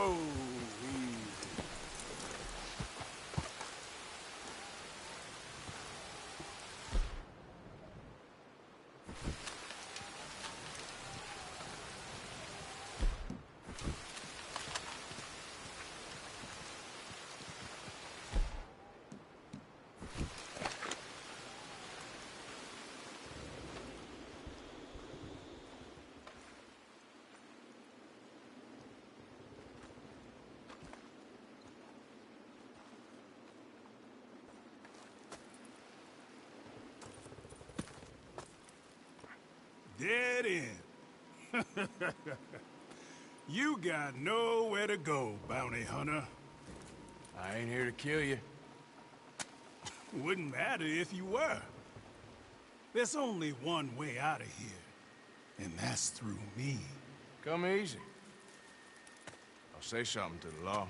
Whoa, easy. Dead end. You got nowhere to go, bounty hunter. I ain't here to kill you. Wouldn't matter if you were. There's only one way out of here, and that's through me. Come easy. I'll say something to the law.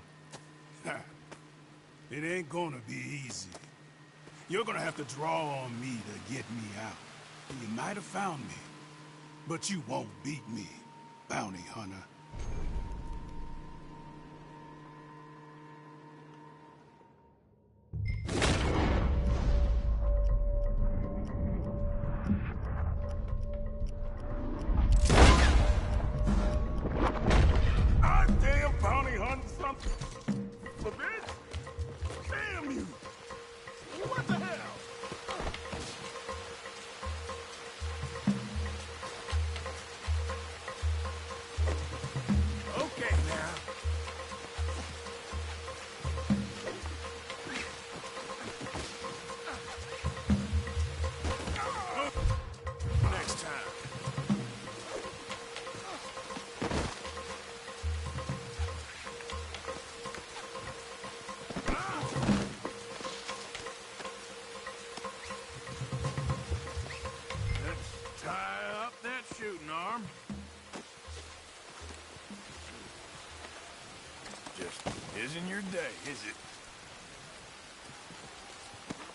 It ain't gonna be easy. You're gonna have to draw on me to get me out. You might have found me, but you won't beat me, bounty hunter. Damn bounty hunting something. A bitch? Damn you! What the hell? Okay now. Next time. Let's tie up that shooting arm. Just isn't your day, is it?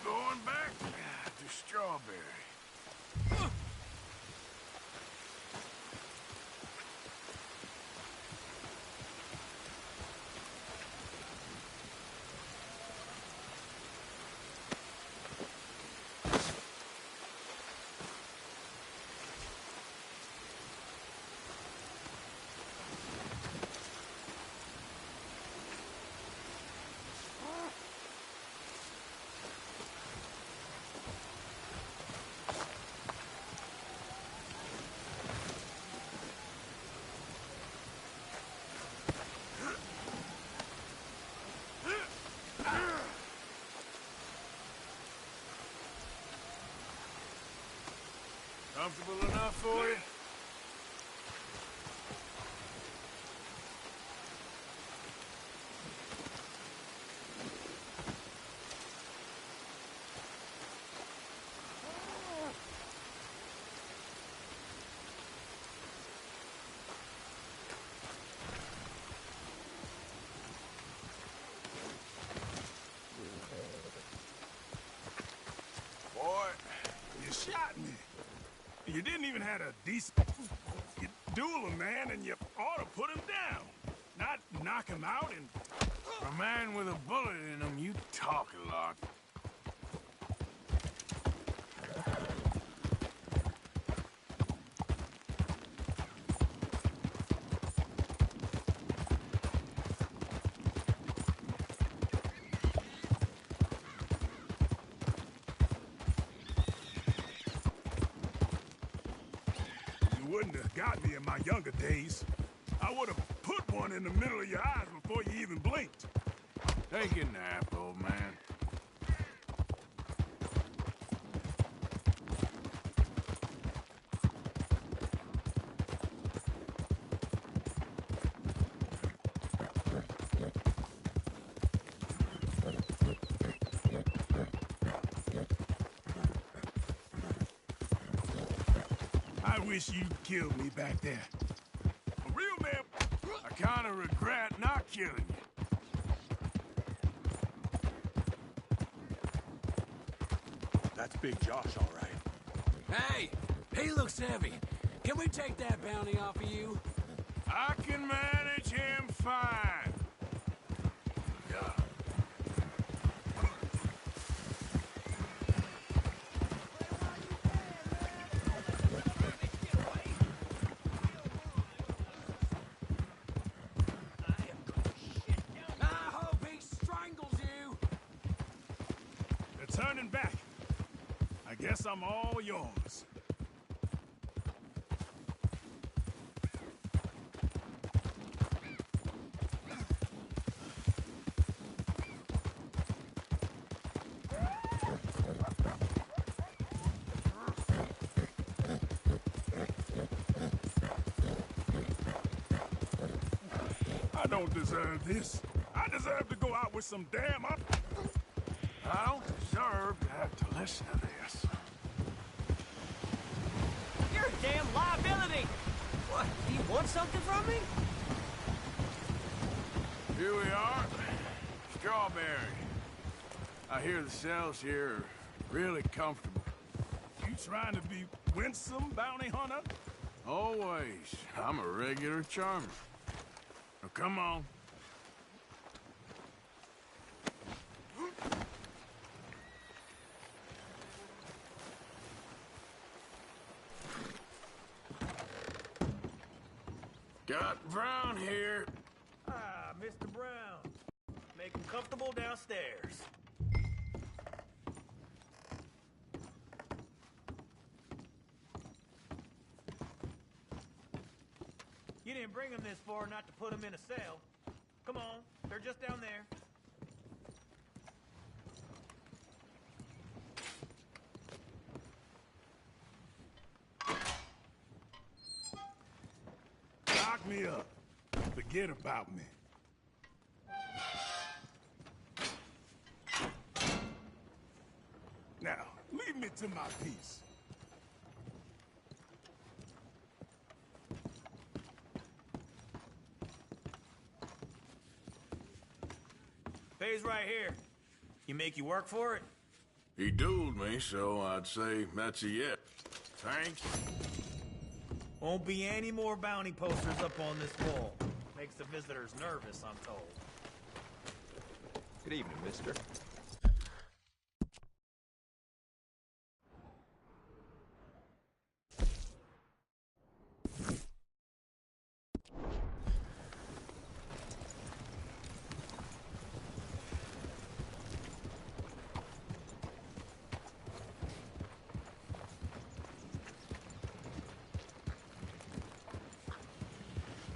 Going back to Strawberry. Comfortable enough for you? Boy, you shot me. You didn't even have a decent... You duel a man and you ought to put him down. Not knock him out and... For a man with a bullet in him, you talk a lot. You wouldn't have got me in my younger days. I would have put one in the middle of your eyes before you even blinked. Take a nap, old man. I wish you'd killed me back there. A real man... I kinda regret not killing you. That's Big Josh, all right. Hey, he looks heavy. Can we take that bounty off of you? I can manage him fine. back. I guess I'm all yours. I don't deserve this. I deserve to go out with some damn up. I don't deserve to have to listen to this. You're a damn liability! What, do you want something from me? Here we are. Strawberry. I hear the cells here are really comfortable. You trying to be winsome, bounty hunter? Always. I'm a regular charmer. Now, come on. Got Brown here. Ah, Mr. Brown. Make him comfortable downstairs. You didn't bring him this far not to put him in a cell. Come on, they're just down there. Lock me up. Forget about me. Now, leave me to my peace. Pays right here. You make you work for it? He dueled me, so I'd say that's a yes. Thanks. Won't be any more bounty posters up on this wall. Makes the visitors nervous, I'm told. Good evening, mister.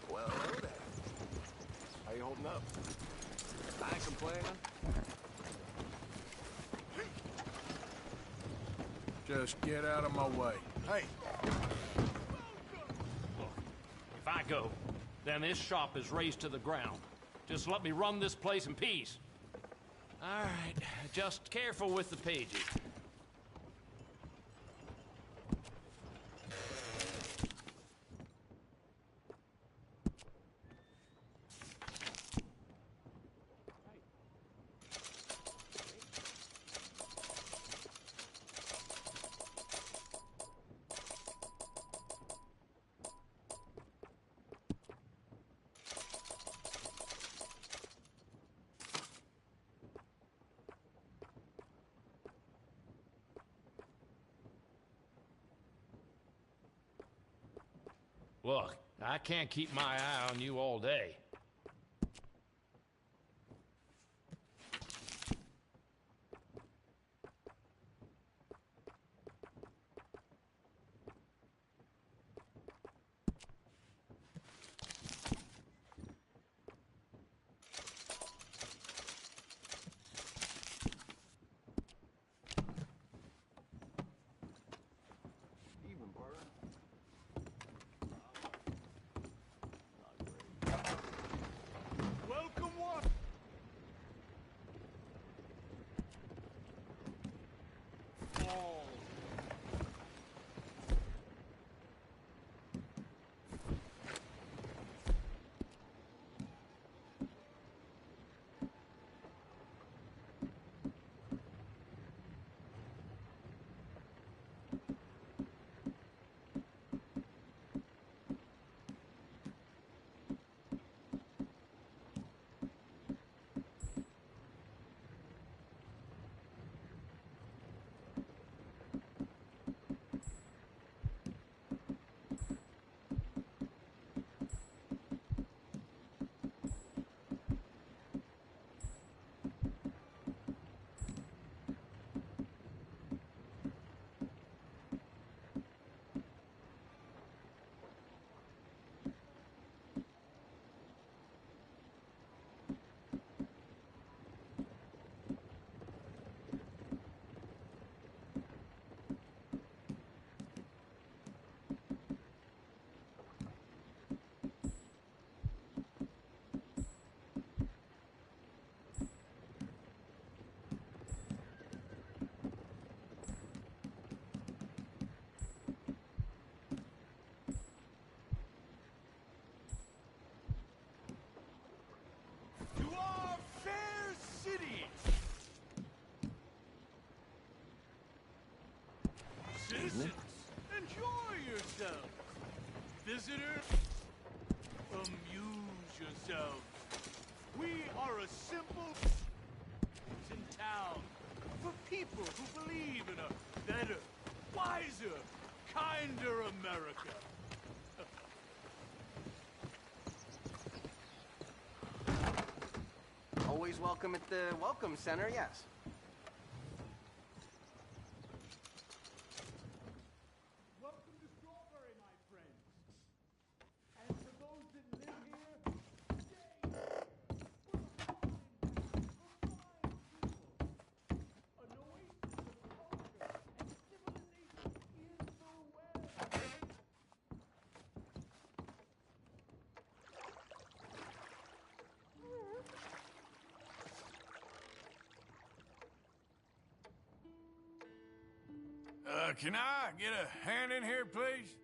Well, hello there. How you holding up? I ain't complaining. Just get out of my way. Hey, If I go, then this shop is razed to the ground. Just let me run this place in peace. All right, just careful with the pages. Look, I can't keep my eye on you all day. Evening, partner. Not great. Citizens, enjoy yourself. Visitors, amuse yourselves. We are a simple in town for people who believe in a better, wiser, kinder America. Always welcome at the Welcome Center, yes. Welcome to Strawberry, my friends. And for those that live here, stay here. We're fine, we're fine people. An oasis of culture and civilization in the West. Can I get a hand in here, please?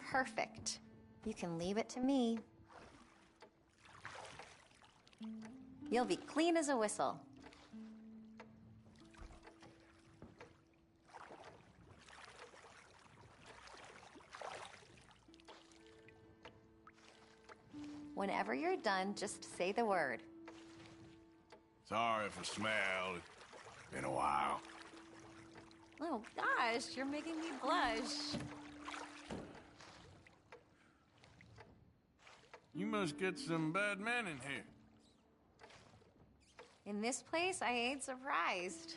Perfect. You can leave it to me. You'll be clean as a whistle. Whenever you're done, just say the word. Sorry for smell. It's been a while. Oh gosh, you're making me blush. You must get some bad men in here. In this place, I ain't surprised.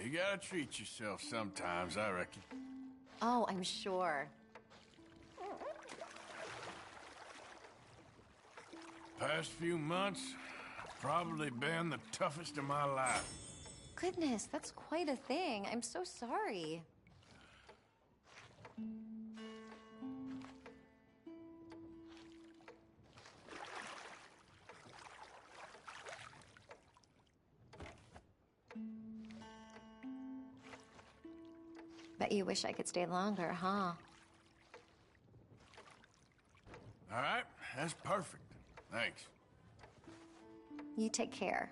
You gotta treat yourself sometimes, I reckon. Oh, I'm sure. Past few months, probably been the toughest of my life. Goodness, that's quite a thing. I'm so sorry. Bet you wish I could stay longer, huh? All right, that's perfect. Thanks. You take care.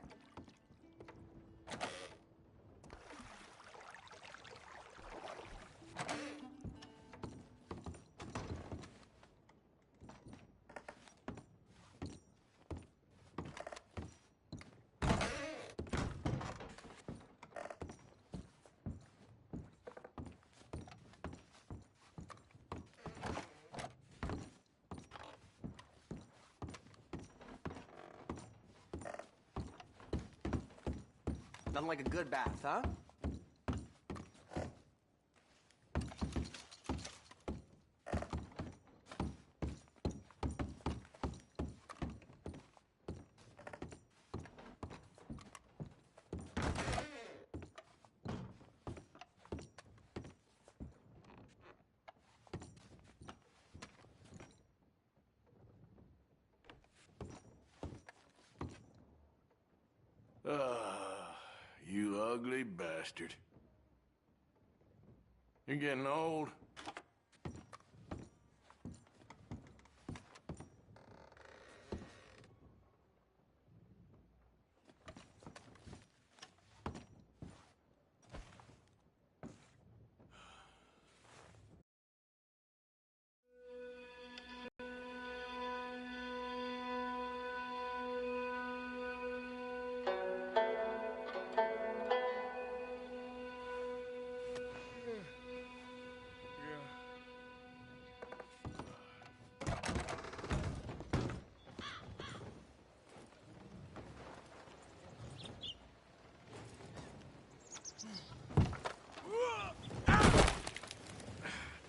Nothing like a good bath, huh? You ugly bastard. You're getting old.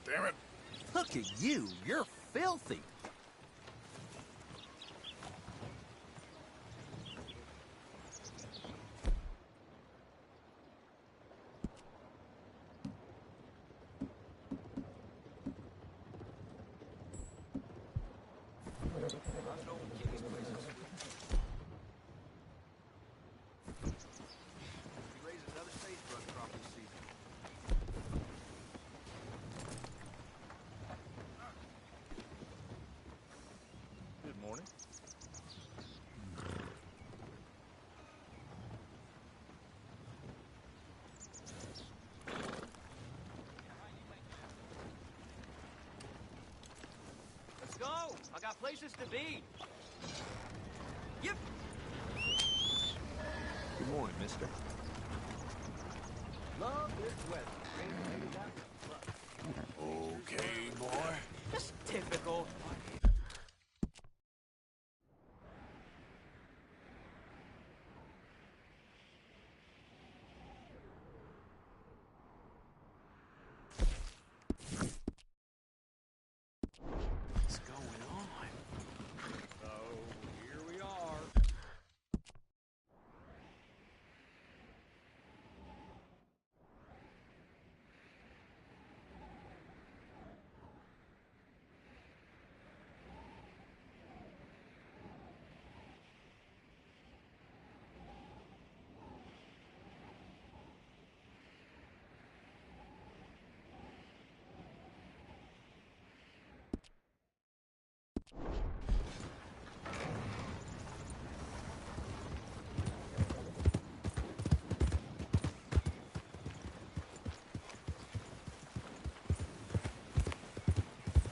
Damn it. Look at you. You're filthy. I got places to be. Yep. Good morning, mister. Love this weather. Okay, boy. Just typical. What's going on? So, here we are.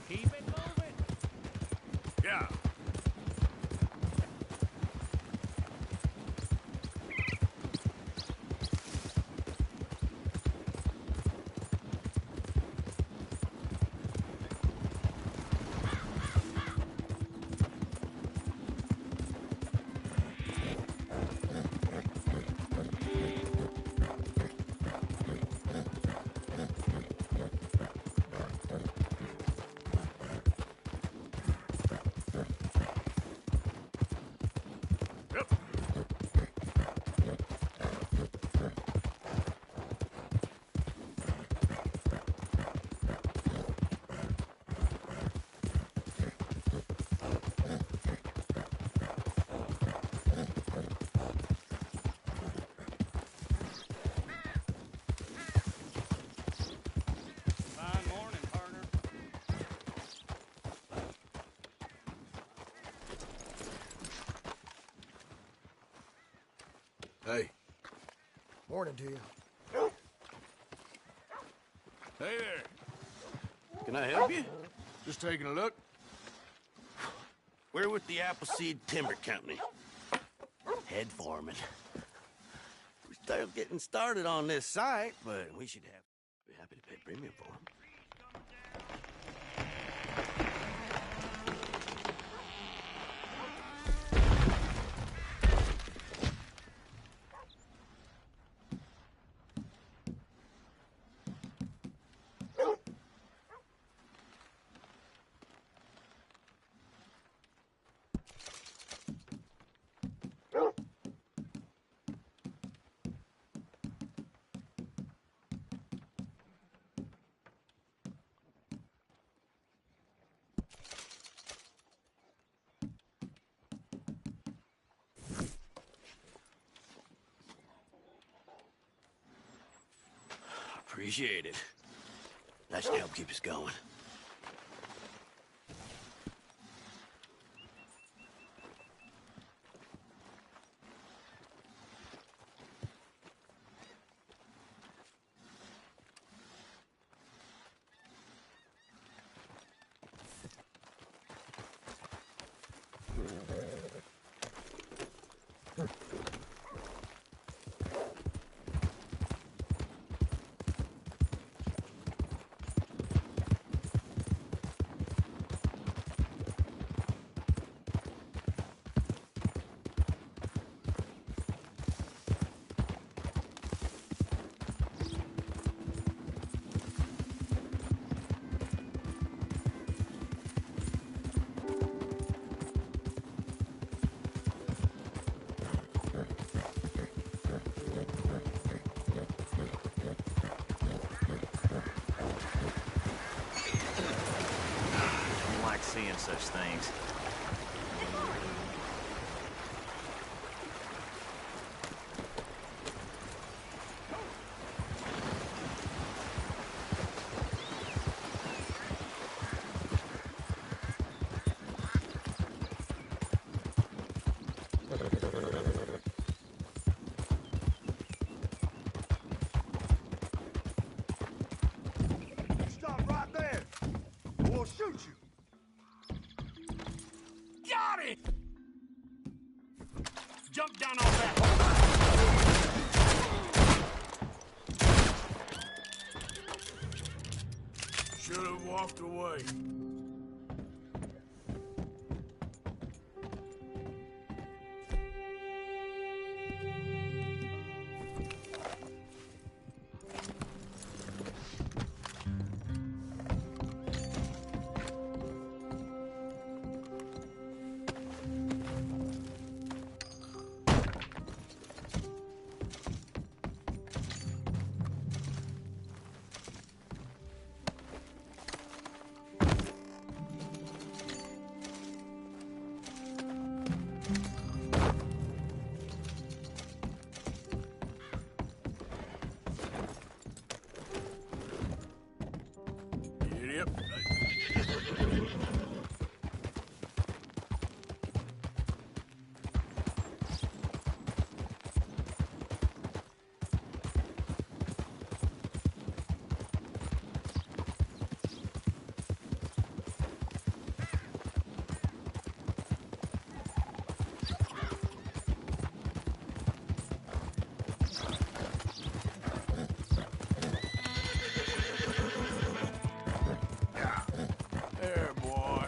Keep it moving. Yeah. Yep. Fine morning, partner. Hey. Morning to you. Hey there. Can I help you? Just taking a look. We're with the Appleseed Timber Company. Head foreman. We're still getting started on this site, but we should be happy to pay premium for them. Appreciate it. That should help keep us going. Seeing such things. Stop right there! Or we'll shoot you! away. Yep. There, boy.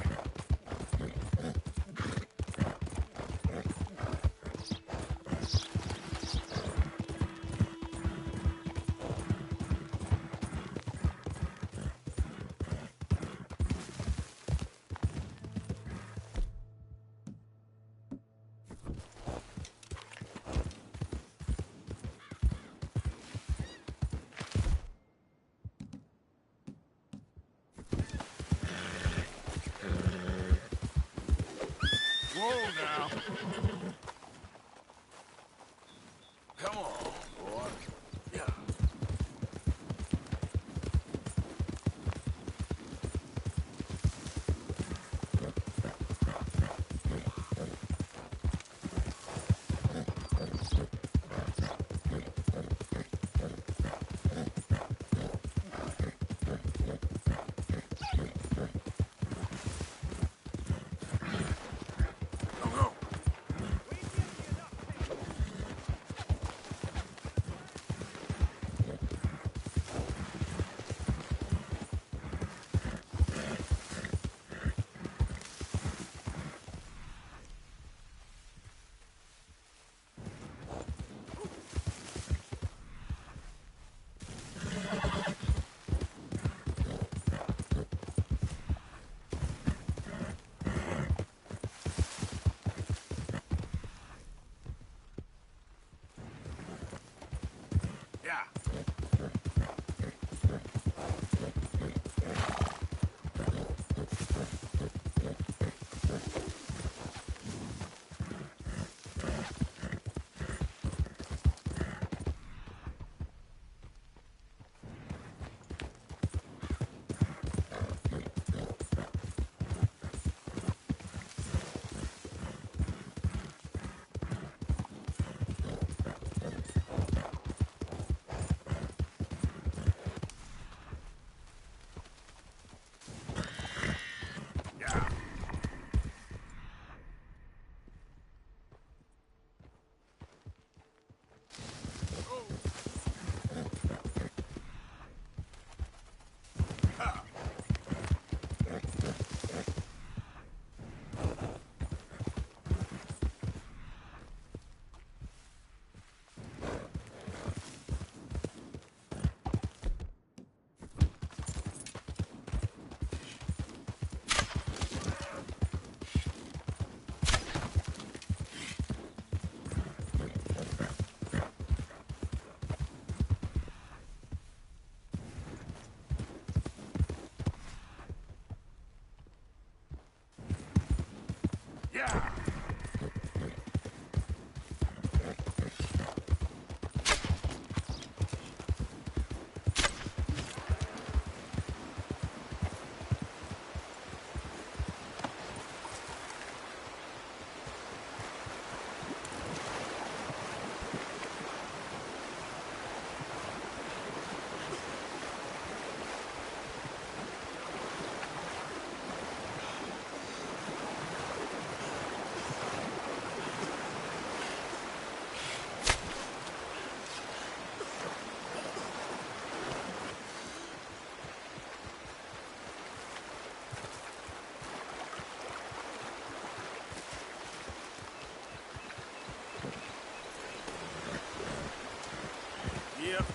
Whoa, now. Come on, boy. Yeah. Yeah. Yeah. Yep.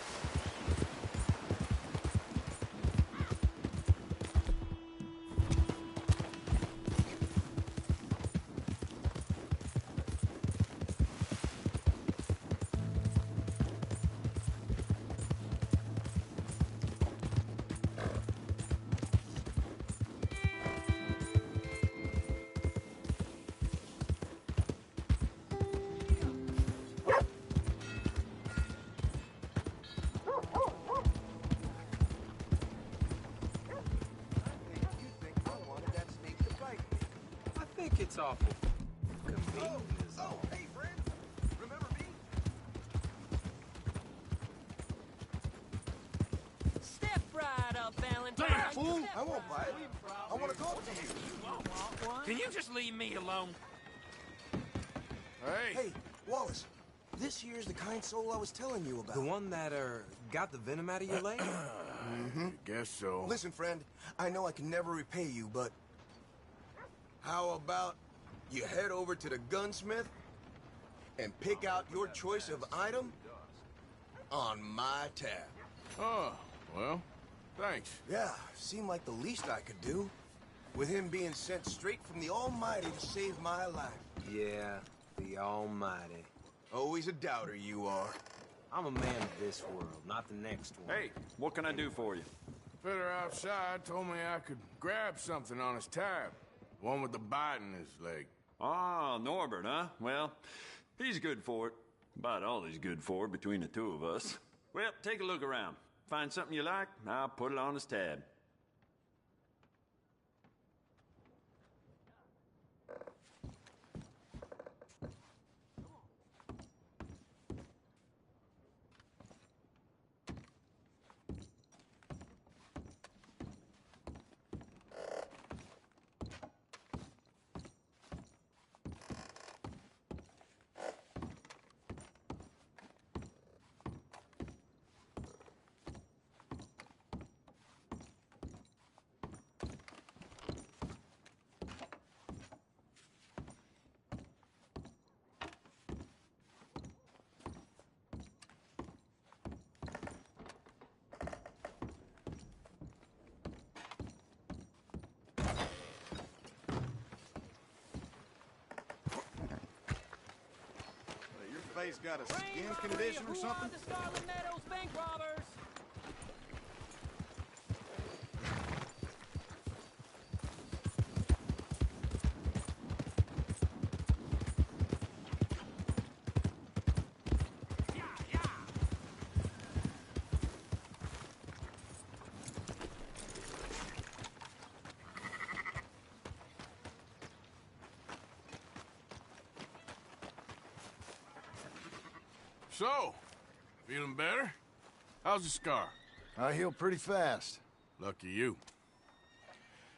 I think it's awful convenient is all. Hey, friend. Remember me? Step right up, Valentine. Damn, fool! I won't bite. I want to talk to you. Can you just leave me alone? Hey. Hey, Wallace. This here's the kind soul I was telling you about. The one that, got the venom out of your leg? Guess so. Listen, friend, I know I can never repay you, but how about you head over to the gunsmith and pick out your choice of item on my tab? Oh, well, thanks. Yeah, seemed like the least I could do, with him being sent straight from the Almighty to save my life. Yeah, the Almighty. Always a doubter you are. I'm a man of this world, not the next one. Hey, what can I do for you? Fitter outside told me I could grab something on his tab. One with the bite in his leg. Ah, Norbert, huh? Well, he's good for it. About all he's good for between the two of us. Well, take a look around. Find something you like, I'll put it on his tab. Your face got a skin condition or something? The Scarlet Meadows bank robbers. So, feeling better? How's the scar? I heal pretty fast. Lucky you.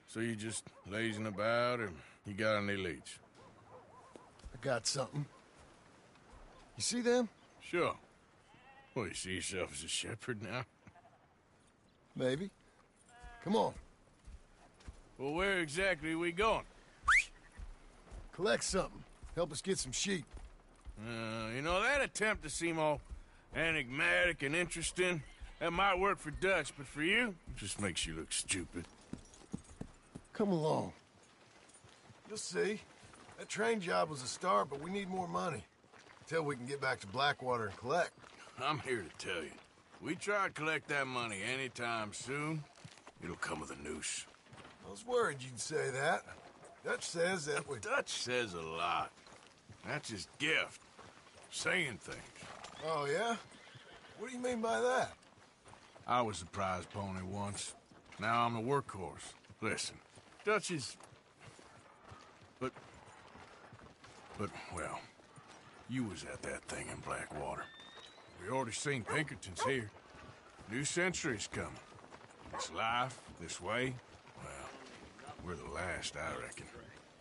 So you just lazing about, or you got any leads? I got something. You see them? Sure. Well, you see yourself as a shepherd now? Maybe. Come on. Well, where exactly are we going? Collect something. Help us get some sheep. You know, that attempt to seem all enigmatic and interesting, that might work for Dutch, but for you, it just makes you look stupid. Come along. You'll see. That train job was a start, but we need more money. Until we can get back to Blackwater and collect. I'm here to tell you. We try to collect that money anytime soon, it'll come with a noose. I was worried you'd say that. Dutch says that we... Dutch says a lot. That's his gift. Saying things. Oh, yeah? What do you mean by that? I was the prize pony once. Now I'm the workhorse. Listen, Dutch is... But, well, you was at that thing in Blackwater. We already seen Pinkertons here. New century's coming. This life, this way, well, we're the last, I reckon.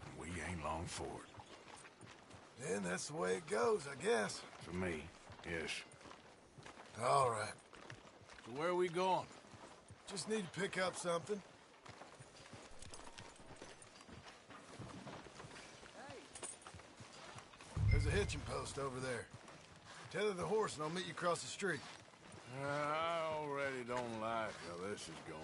And we ain't long for it. Then that's the way it goes, I guess. For me, yes. All right. So where are we going? Just need to pick up something. There's a hitching post over there. Tether the horse and I'll meet you across the street. I already don't like how this is going.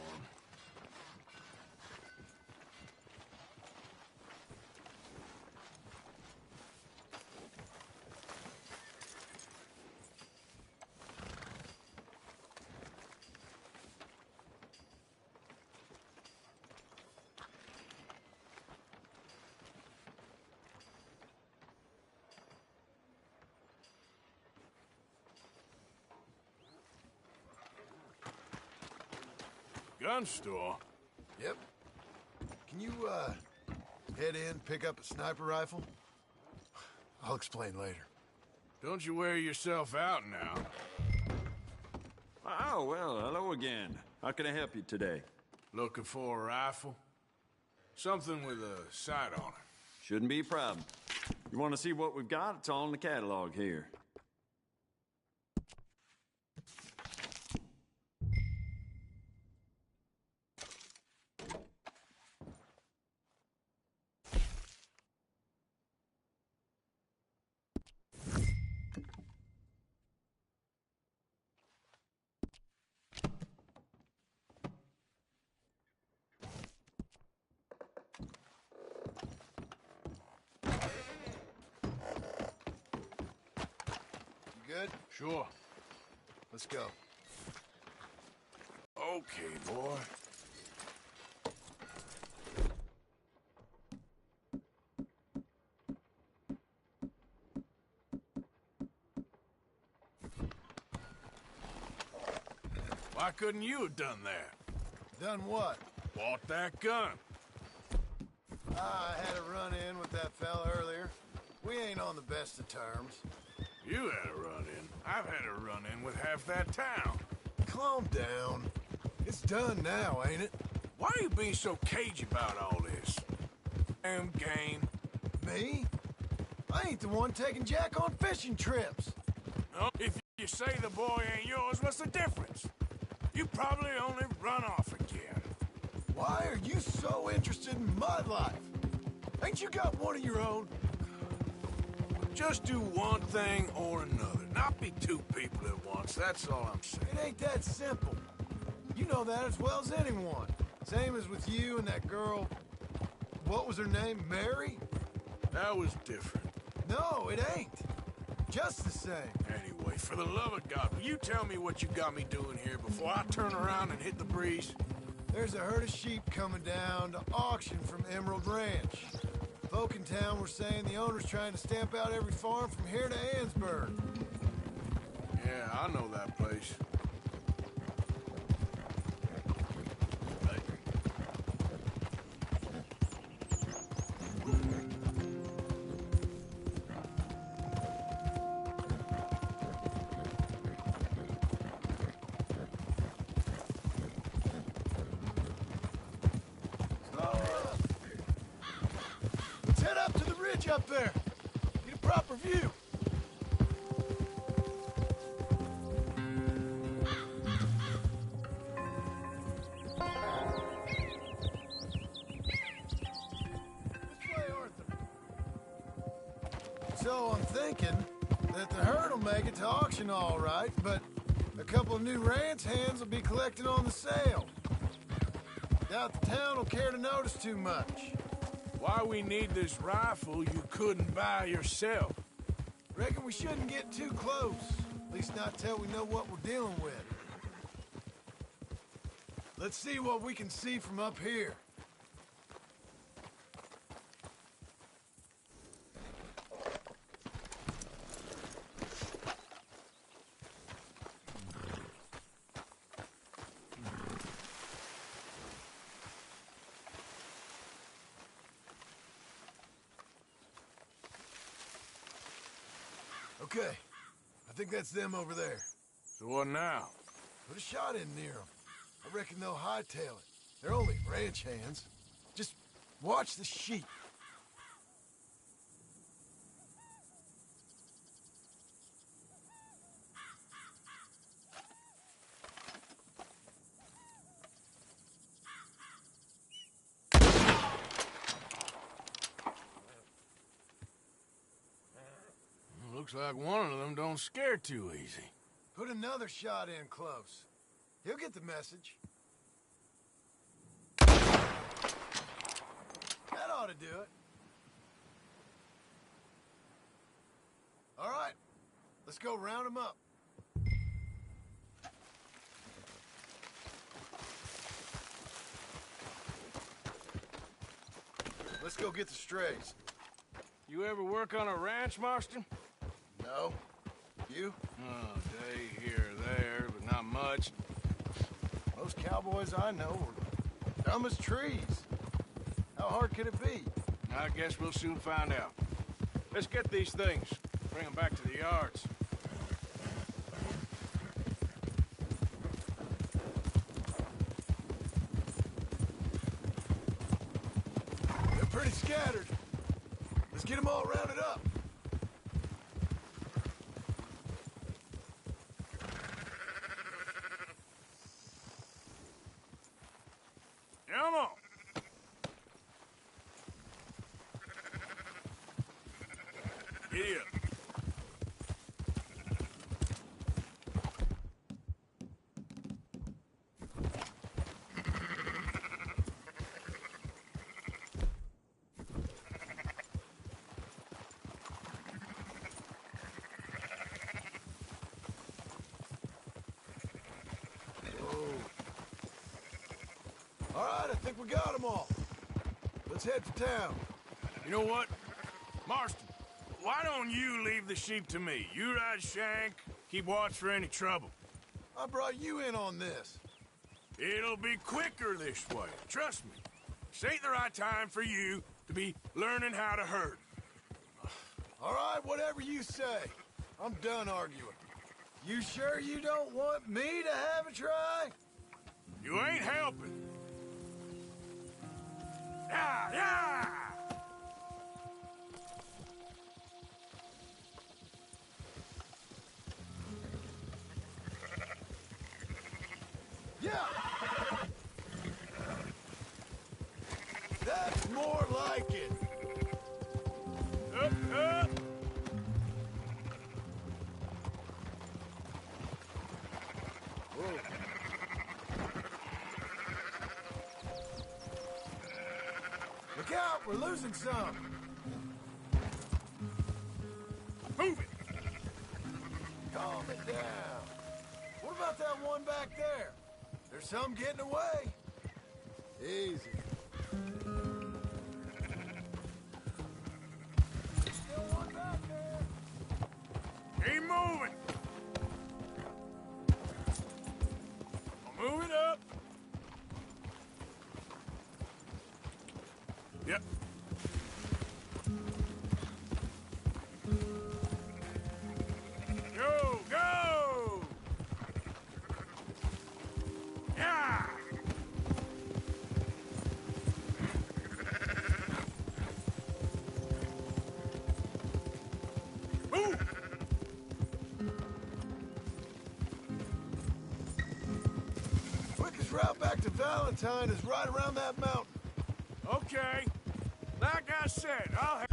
Gun store? Yep. Can you, head in, pick up a sniper rifle? I'll explain later. Don't you wear yourself out now. Oh, well, hello again. How can I help you today? Looking for a rifle? Something with a sight on it. Shouldn't be a problem. You want to see what we've got? It's all in the catalog here. Good? Sure. Let's go. Okay, boy. Why couldn't you have done that? Done what? Bought that gun. I had a run-in with that fella earlier. We ain't on the best of terms. You had a run-in. I've had a run-in with half that town. Calm down. It's done now, ain't it? Why are you being so cagey about all this? Damn game. Me? I ain't the one taking Jack on fishing trips. No, if you say the boy ain't yours, what's the difference? You probably only run off again. Why are you so interested in my life? Ain't you got one of your own? Just do one thing or another. Not be two people at once, that's all I'm saying. It ain't that simple. You know that as well as anyone. Same as with you and that girl... What was her name? Mary? That was different. No, it ain't. Just the same. Anyway, for the love of God, will you tell me what you got me doing here before I turn around and hit the breeze? There's a herd of sheep coming down to auction from Emerald Ranch. Folk in town were saying the owner's trying to stamp out every farm from here to Annesburg. Yeah, I know that place. Let's head up to the ridge up there. Get a proper view. So I'm thinking that the herd will make it to auction all right, but a couple of new ranch hands will be collecting on the sale. Doubt the town will care to notice too much. Why we need this rifle you couldn't buy yourself? Reckon we shouldn't get too close. At least not till we know what we're dealing with. Let's see what we can see from up here. Okay, I think that's them over there. So what now? Put a shot in near them. I reckon they'll hightail it. They're only ranch hands. Just watch the sheep. Looks like one of them don't scare too easy. Put Put another shot in close. He'll get the message. That ought to do it. All right, let's go round him up. Let's go get the strays. You ever work on a ranch, Marston? No. You? Oh, day here or there, but not much. Most cowboys I know are dumb as trees. How hard could it be? I guess we'll soon find out. Let's get these things. Bring them back to the yards. They're pretty scattered. Let's get them all rounded up. Come on. Giddy up. All right, I think we got them all. Let's head for town. You know what? Marston, why don't you leave the sheep to me? You ride Shank, keep watch for any trouble. I brought you in on this. It'll be quicker this way, trust me. This ain't the right time for you to be learning how to herd. All right, whatever you say. I'm done arguing. You sure you don't want me to have a try? You ain't helping. Yeah, yeah! Yeah! That's more like it. Up, up! Whoa. Look out, we're losing some. Move it! Calm it down. What about that one back there? There's some getting away. Easy. There's still one back there. Keep moving! Move it up! Yep. Go, go! Yeah! Move! Quickest route back to Valentine is right around that mountain. Okay. Like I said, I'll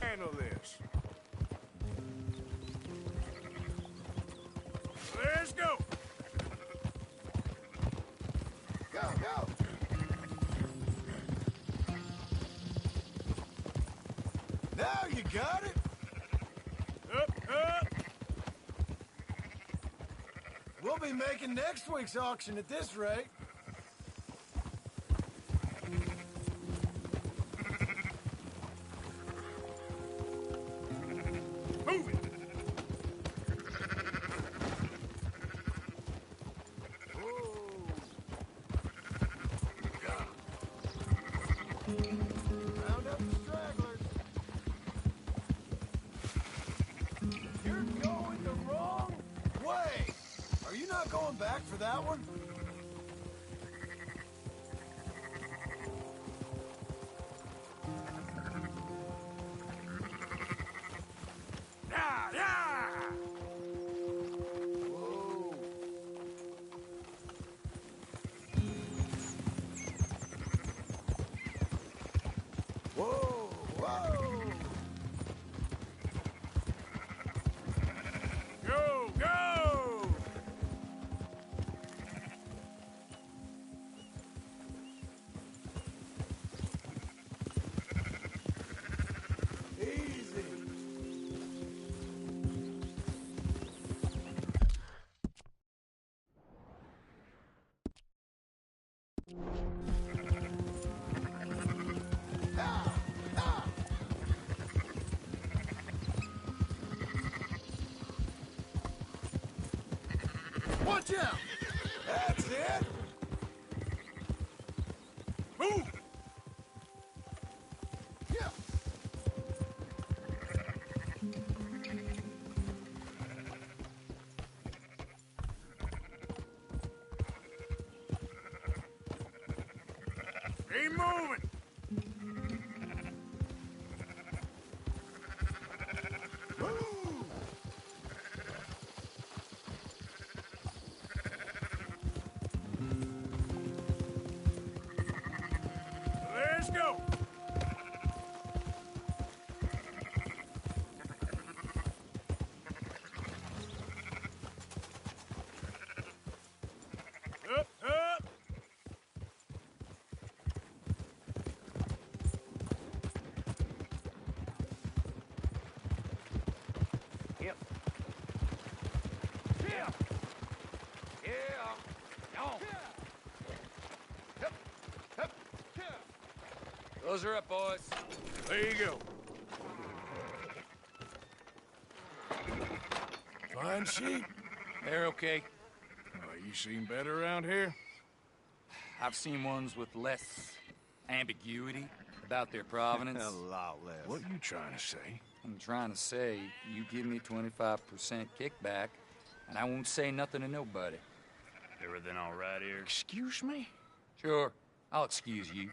handle this. Let's go. Go, go. Now you got it. Up, up. We'll be making next week's auction at this rate. Move it. Round up the stragglers. You're going the wrong way. Are you not going back for that one? Yeah, yeah. Whoa. Whoa! Go, go! Easy. Watch out! That's it! Move! Yeah. Keep moving! Let's go! Up, up! Yep. Yeah. Yeah. On. Yep. Yep. Those are up, boys. There you go. Fine sheep. They're okay. You seen better around here? I've seen ones with less ambiguity about their provenance. A lot less. What you trying to say? I'm trying to say, you give me 25% kickback, and I won't say nothing to nobody. Everything all right here? Excuse me? Sure, I'll excuse you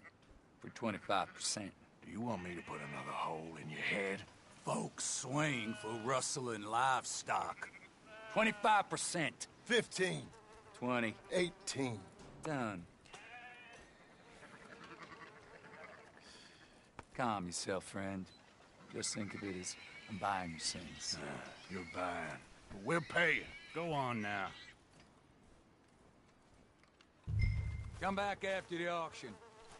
for 25%. Do you want me to put another hole in your head? Folks swing for rustling livestock. 25%. 15. 20. 18. Done. Calm yourself, friend. Just think of it as I'm buying you things. You're buying, but we're paying. Go on now. Come back after the auction.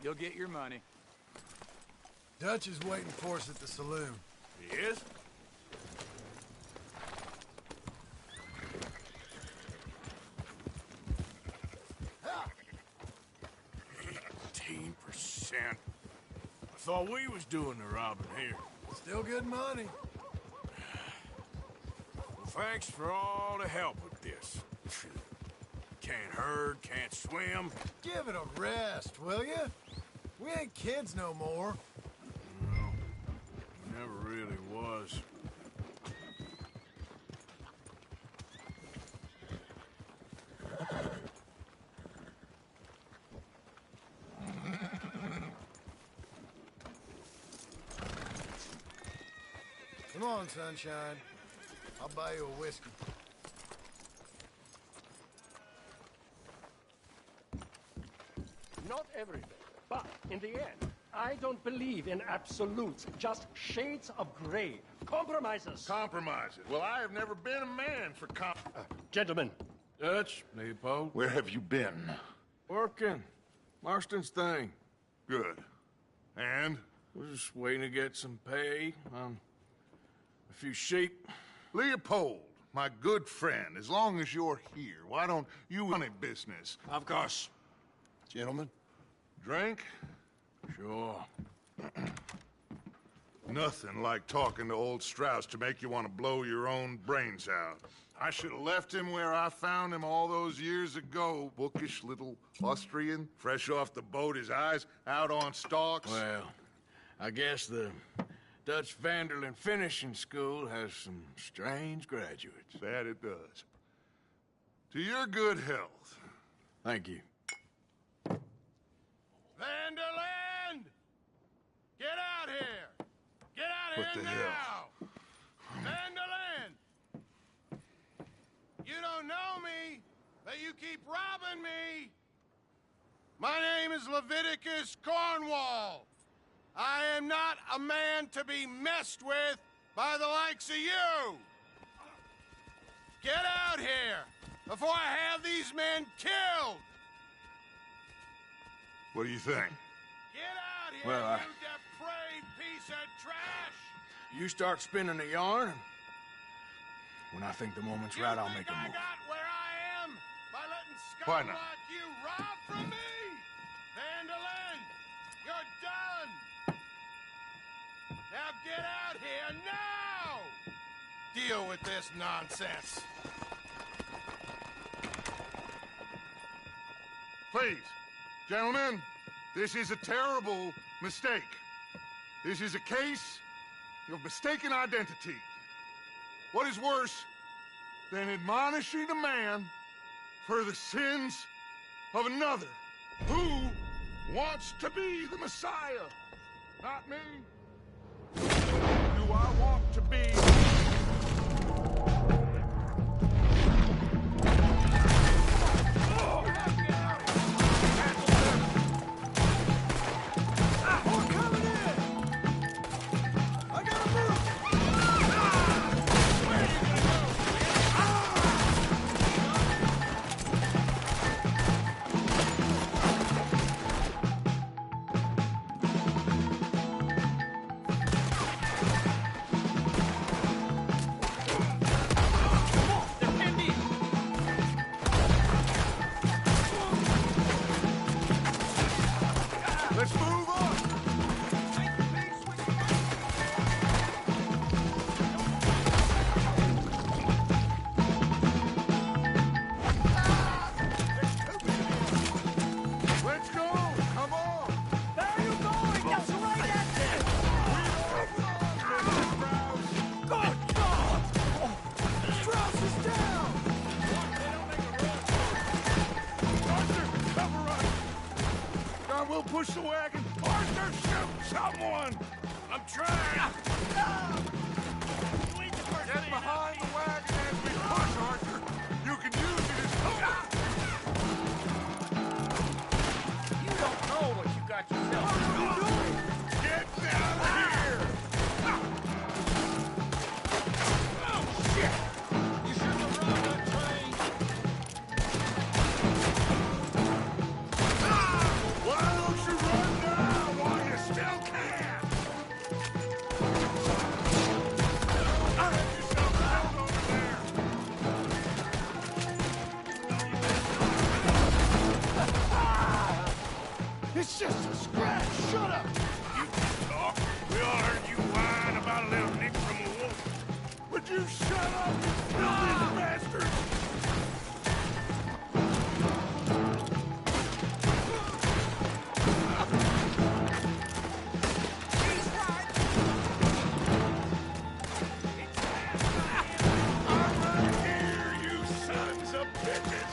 You'll get your money. Dutch is waiting for us at the saloon. He is? Ha! 18%. I thought we was doing the robbing here. Still good money. Well, thanks for all the help with this. Can't herd, can't swim. Give it a rest, will you? We ain't kids no more. No, never really was. Come on, sunshine. I'll buy you a whiskey. Not everything, but in the end, I don't believe in absolutes, just shades of gray. Compromises. Compromises? Well, I have never been a man for Gentlemen. Dutch, Leopold. Where have you been? Working. Marston's thing. Good. And? We're just waiting to get some pay on a few sheep. Leopold, my good friend, as long as you're here, why don't you run a business? Of course. Gentlemen, drink? Sure. Nothing like talking to old Strauss to make you want to blow your own brains out. I should have left him where I found him all those years ago. Bookish little Austrian, fresh off the boat, his eyes out on stalks. Well, I guess the Dutch Vanderlyn Finishing School has some strange graduates. That it does. To your good health. Thank you. Vanderland! Get out here! Get out What here the now! hell? Vanderland! You don't know me, but you keep robbing me! My name is Leviticus Cornwall. I am not a man to be messed with by the likes of you! Get out here before I have these men killed! What do you think? Get out here, Well, you depraved piece of trash! You start spinning the yarn, and when I think the moment's right, I'll make a I move. got where I am by letting Why scum not? like you rob from me! Vandalin, you're done! Now get out here now! Deal with this nonsense. Please, gentlemen, this is a terrible mistake. This is a case of mistaken identity. What is worse than admonishing a man for the sins of another who wants to be the Messiah? Not me. Do I want to be... Let's move on! Let's go! Come on! Where are you going? That's right at it! Good God! Strauss is down! Arthur, cover us! Now we'll push the wagon. Arthur, shoot someone! I'm trying! Get behind the wagon as we push, Arthur! You can use it as cover! You don't know what you got yourself into. Get down here! Oh, shit! You shouldn't have run that train! Why don't you run now while you still can? Get yourself out over there! It's just a scratch! Shut up! You can talk. We all heard you whine about a little nick from a wolf. Would you shut up, you filthy bastard? I'm right here, you sons of bitches!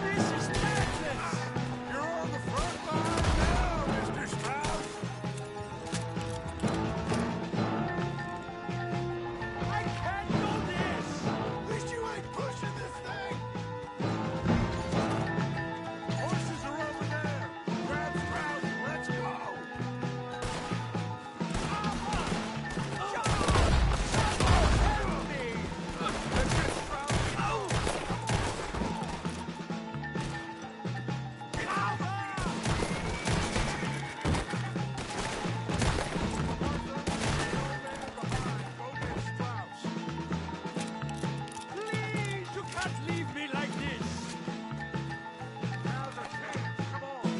This is madness! You're on the front line now, Mr. Strauss! I can't do this! At least you ain't pushing this thing! Horses are over there! Grab Strauss and let's go! Let's get Strauss! Please, you can't leave me like this! Now's our chance, come on!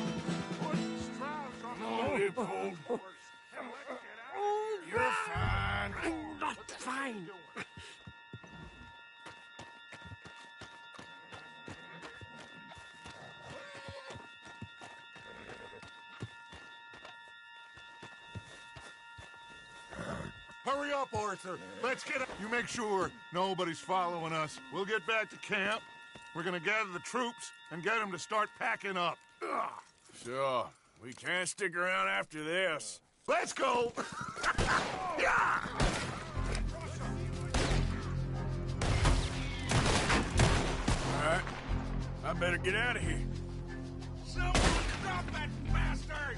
Put Strauss on the loaded old horse and let's get out! You're fine! I'm not fine! Hurry up, Arthur! Let's get up! You make sure nobody's following us. We'll get back to camp. We're gonna gather the troops and get them to start packing up. Ugh. Sure. We can't stick around after this. Let's go! Yeah! All right. I better get out of here. Someone stop that bastard!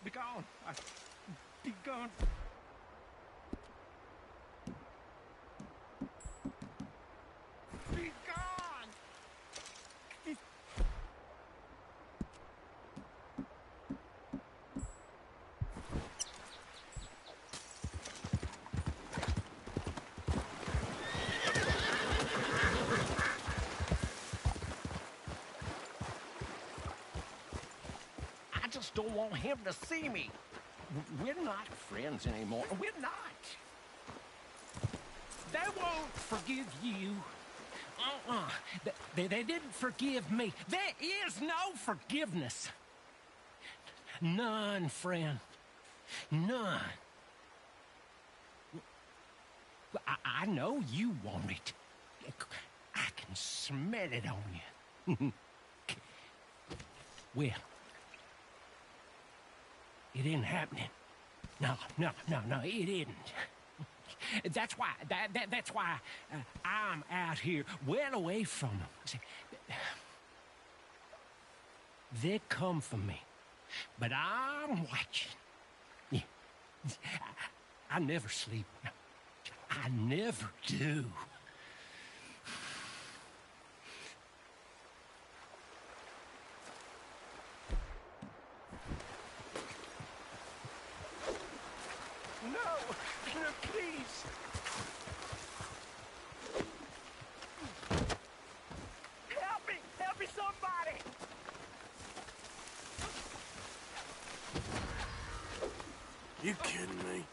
Be gone. Be gone. Be gone. I just don't want him to see me. We're not friends anymore. We're not. They won't forgive you. They didn't forgive me. There is no forgiveness. None, friend. None. I know you want it. I can smell it on you. Well, it isn't happening. No, it isn't. That's why, that's why I'm out here, well away from them. See, they come for me, but I'm watching. Yeah. I never sleep. I never do. No, please. Help me, somebody. You kidding me?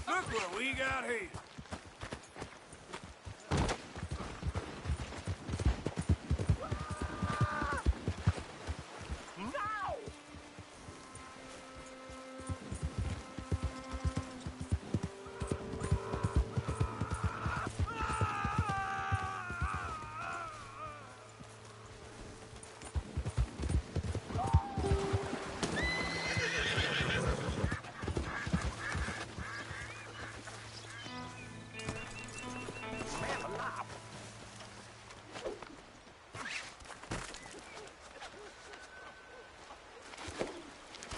Look what we got here.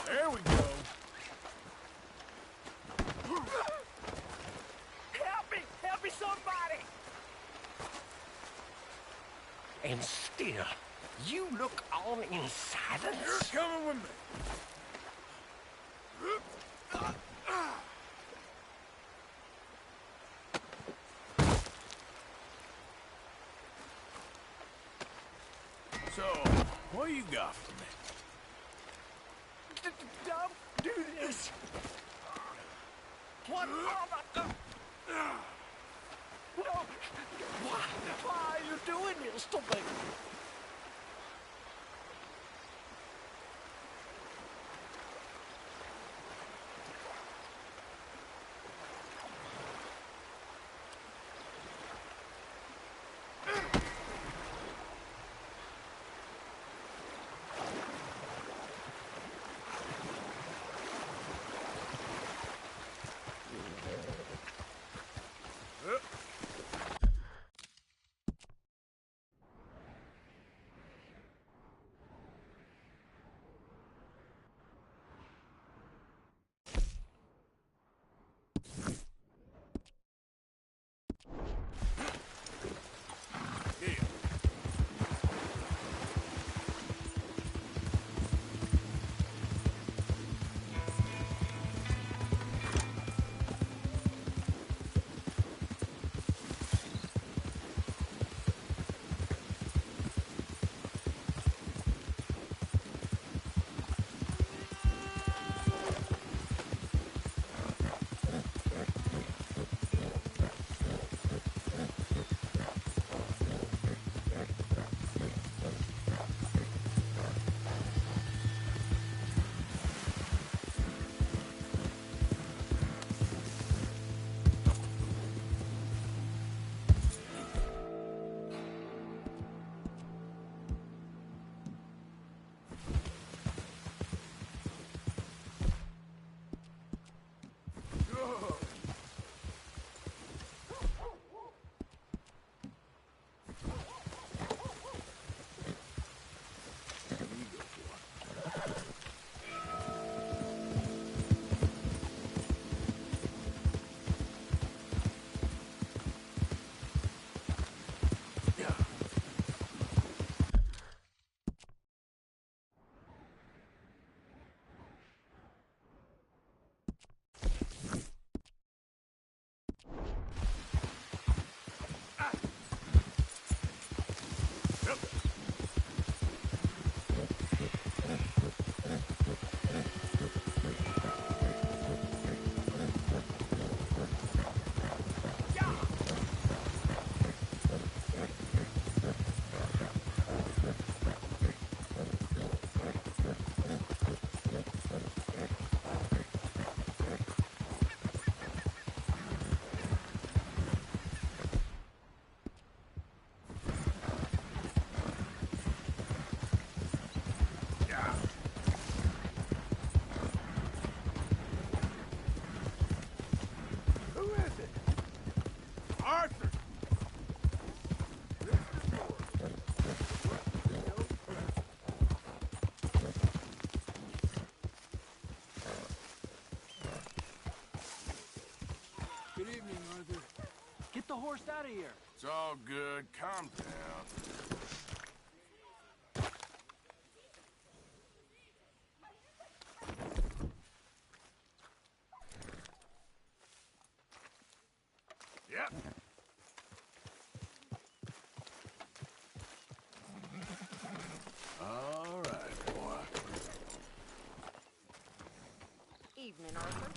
There we go. Help me, somebody. And still, you look on in silence. You're coming with me. So, what you got for me? Don't do this. What am I? No. Why are you doing this to me? Good evening, Arthur. Get the horse out of here. It's all good. Calm down. Yep. All right, boy. Evening, Arthur.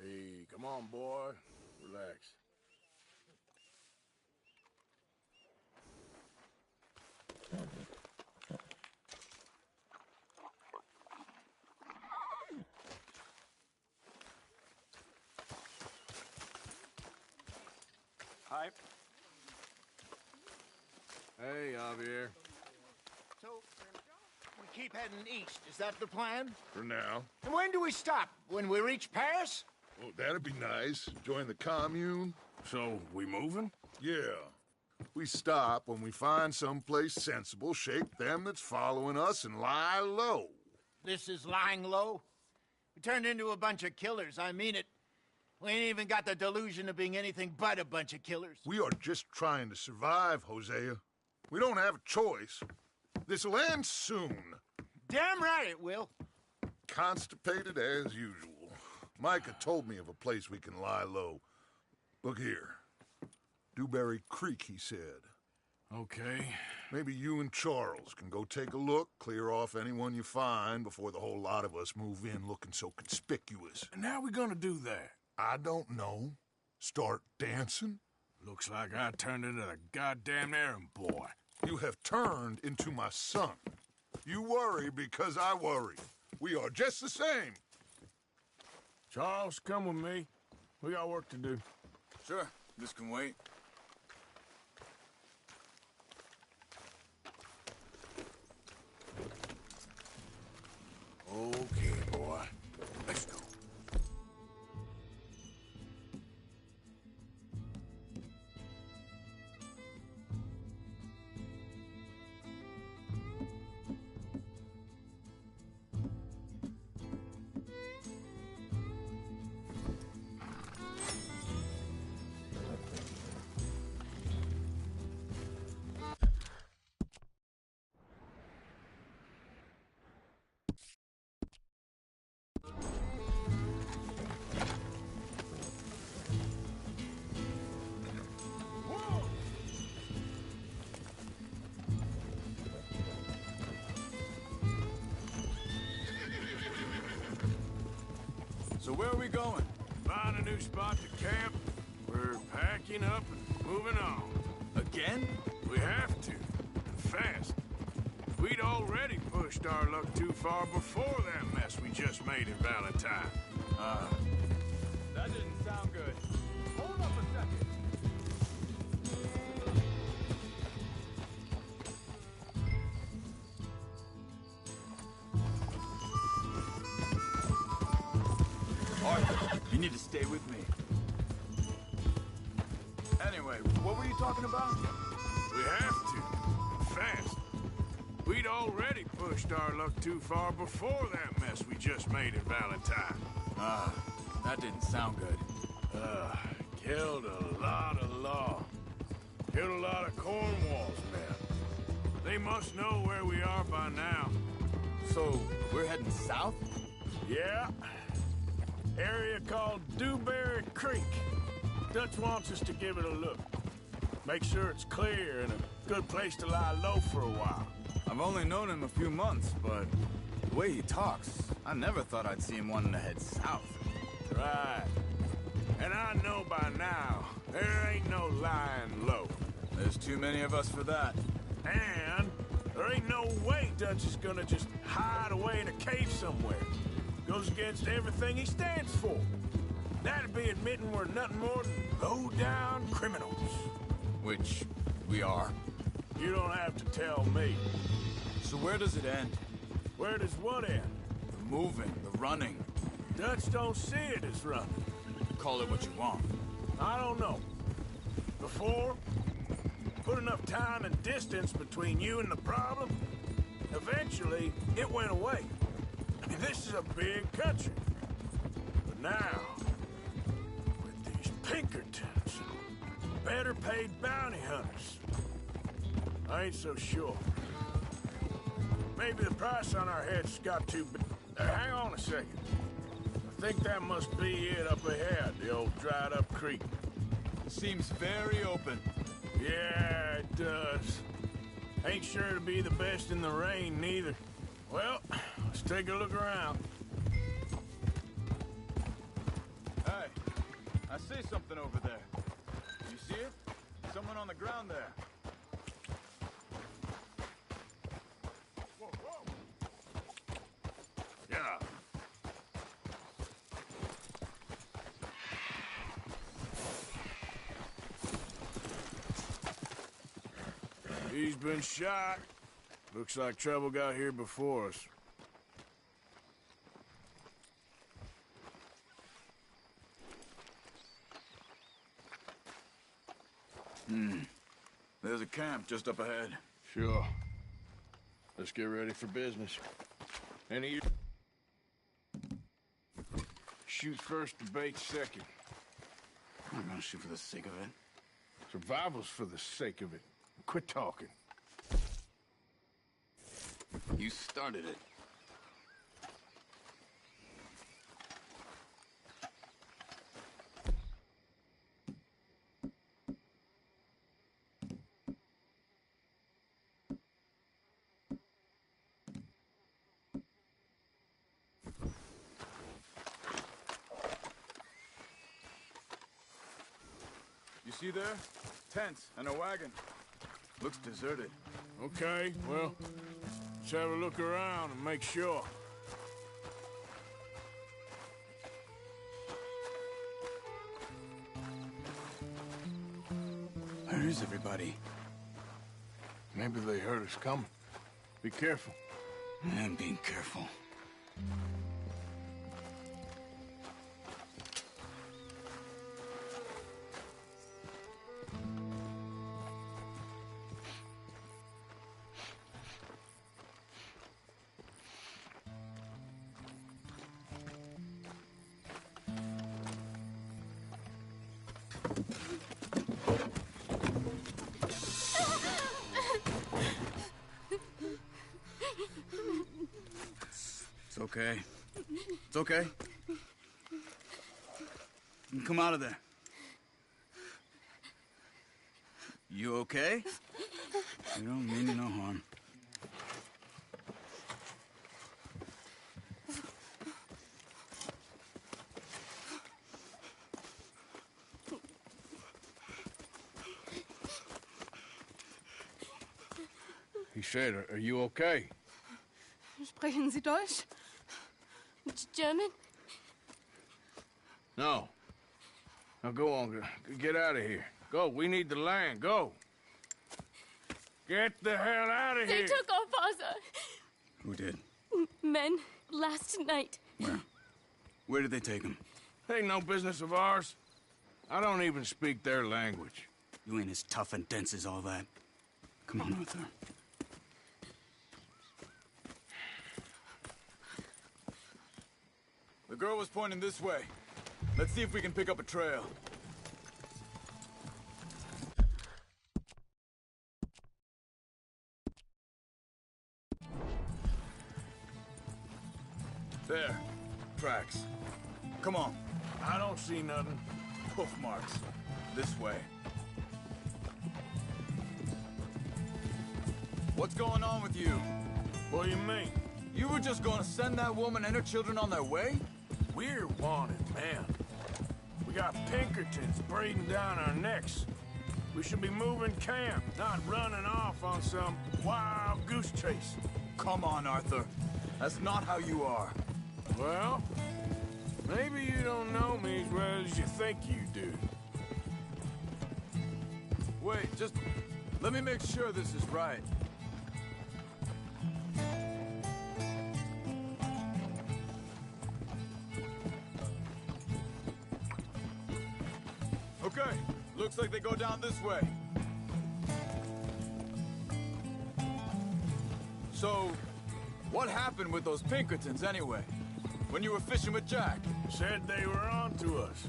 Hey, come on, boy. Relax. Hi. Hey, Javier. So, we keep heading east. Is that the plan? For now. And when do we stop? When we reach Paris? Oh, that'd be nice. Join the commune. So, we moving? Yeah. We stop when we find someplace sensible, shake them that's following us, and lie low. This is lying low? We turned into a bunch of killers, I mean it. We ain't even got the delusion of being anything but a bunch of killers. We are just trying to survive, Hosea. We don't have a choice. This'll end soon. Damn right it will. Constipated as usual. Micah told me of a place we can lie low. Look here. Dewberry Creek, he said. Okay. Maybe you and Charles can go take a look, clear off anyone you find before the whole lot of us move in looking so conspicuous. And how we gonna do that? I don't know. Start dancing? Looks like I turned into the goddamn errand boy. You have turned into my son. You worry because I worry. We are just the same. Charles, come with me. We got work to do. Sure. This can wait. where are we going? Find a new spot to camp. We're packing up and moving on. Again? We have to. And fast. We'd already pushed our luck too far before that mess we just made in Valentine. That didn't sound good. Hold up a second. Arthur, you need to stay with me. Anyway, what were you talking about? We have to. Fast. We'd already pushed our luck too far before that mess we just made in Valentine. That didn't sound good. Killed a lot of law. Killed a lot of Cornwall's men. They must know where we are by now. So, we're heading south? Yeah. Area called Dewberry Creek. Dutch wants us to give it a look. Make sure it's clear and a good place to lie low for a while. I've only known him a few months, but the way he talks, I never thought I'd see him wanting to head south. Right. And I know by now, there ain't no lying low. There's too many of us for that. And there ain't no way Dutch is gonna just hide away in a cave somewhere. Goes against everything he stands for. That'd be admitting we're nothing more than low-down criminals. Which we are. You don't have to tell me. So where does it end? Where does what end? The moving, the running. Dutch don't see it as running. Call it what you want. I don't know. Before, put enough time and distance between you and the problem, eventually it went away. I mean, this is a big country. But now, with these Pinkertons, better paid bounty hunters, I ain't so sure. Maybe the price on our heads got too big. Hang on a second. I think that must be it up ahead, the old dried-up creek. Seems very open. Yeah, it does. Ain't sure to be the best in the rain, neither. Well, let's take a look around. Hey, I see something over there. You see it? Someone on the ground there. Whoa, whoa. Yeah. He's been shot. Looks like trouble got here before us. There's a camp just up ahead. Sure. Let's get ready for business. Any of you... Shoot first, debate second. I'm not gonna shoot for the sake of it. Survival's for the sake of it. Quit talking. You started it. You see there? Tents and a wagon. Looks deserted. Okay, well, let's have a look around and make sure. Where is everybody? Maybe they heard us coming. Be careful. I'm being careful. It's okay. It's okay. You can come out of there. You okay? You don't mean no harm. He said, are you okay? Sprechen Sie Deutsch? German? No. Now go on, get out of here. Go, we need the land, go. Get the hell out of They here! took our father. Who did? Men, last night. Where? Where did they take him? Ain't no business of ours. I don't even speak their language. You ain't as tough and dense as all that. Come on, Arthur. The girl was pointing this way. Let's see if we can pick up a trail. There. Tracks. Come on. I don't see nothing. Hoof marks. This way. What's going on with you? What do you mean? You were just gonna send that woman and her children on their way? We're wanted, man. We got Pinkertons breathing down our necks. We should be moving camp, not running off on some wild goose chase. Come on, Arthur. That's not how you are. Well, maybe you don't know me as well as you think you do. Wait, just let me make sure this is right. Okay, looks like they go down this way. So, what happened with those Pinkertons anyway? When you were fishing with Jack? Said they were on to us.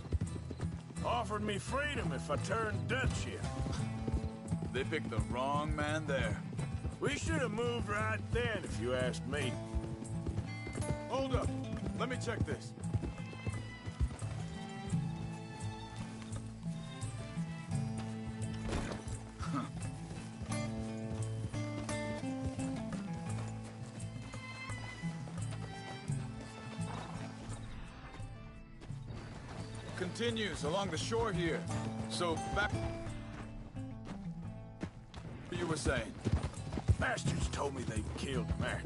Offered me freedom if I turned Dutch here. They picked the wrong man there. We should have moved right then, if you asked me. Hold up. Let me check this. Continues along the shore here. So back... You were saying? Bastards told me they killed Mac.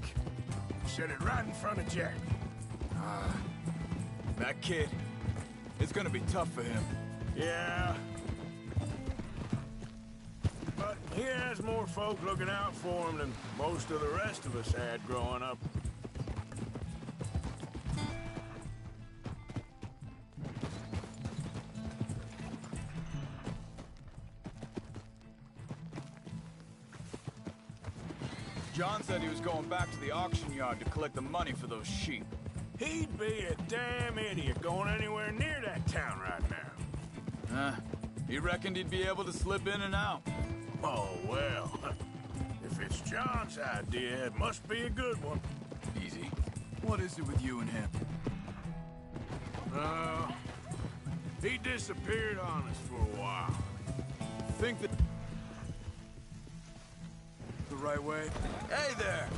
Said it right in front of Jack. That kid. It's gonna be tough for him. Yeah. But he has more folk looking out for him than most of the rest of us had growing up. John said he was going back to the auction yard to collect the money for those sheep. He'd be a damn idiot going anywhere near that town right now. He reckoned he'd be able to slip in and out. Oh, well. If it's John's idea, it must be a good one. Easy. What is it with you and him? He disappeared on us for a while. Think that... the right way? Hey there!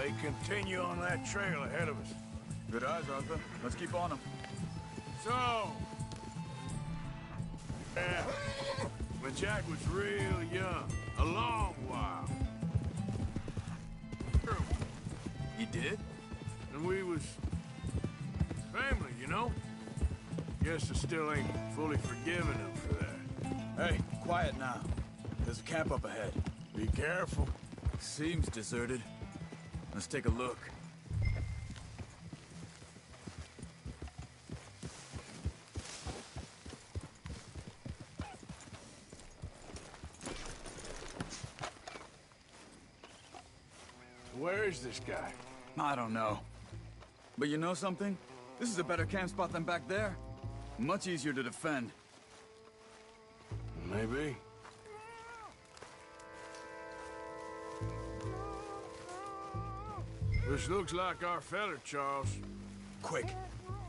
They continue on that trail ahead of us. Good eyes, Arthur. Let's keep on them. So... Yeah. When Jack was real young, a long while. He did? And we was... family, you know? Guess I still ain't fully forgiven him for that. Hey, quiet now. There's a camp up ahead. Be careful. Seems deserted. Let's take a look. Where is this guy? I don't know. But you know something? This is a better camp spot than back there. Much easier to defend. Maybe. This looks like our fella, Charles. Quick,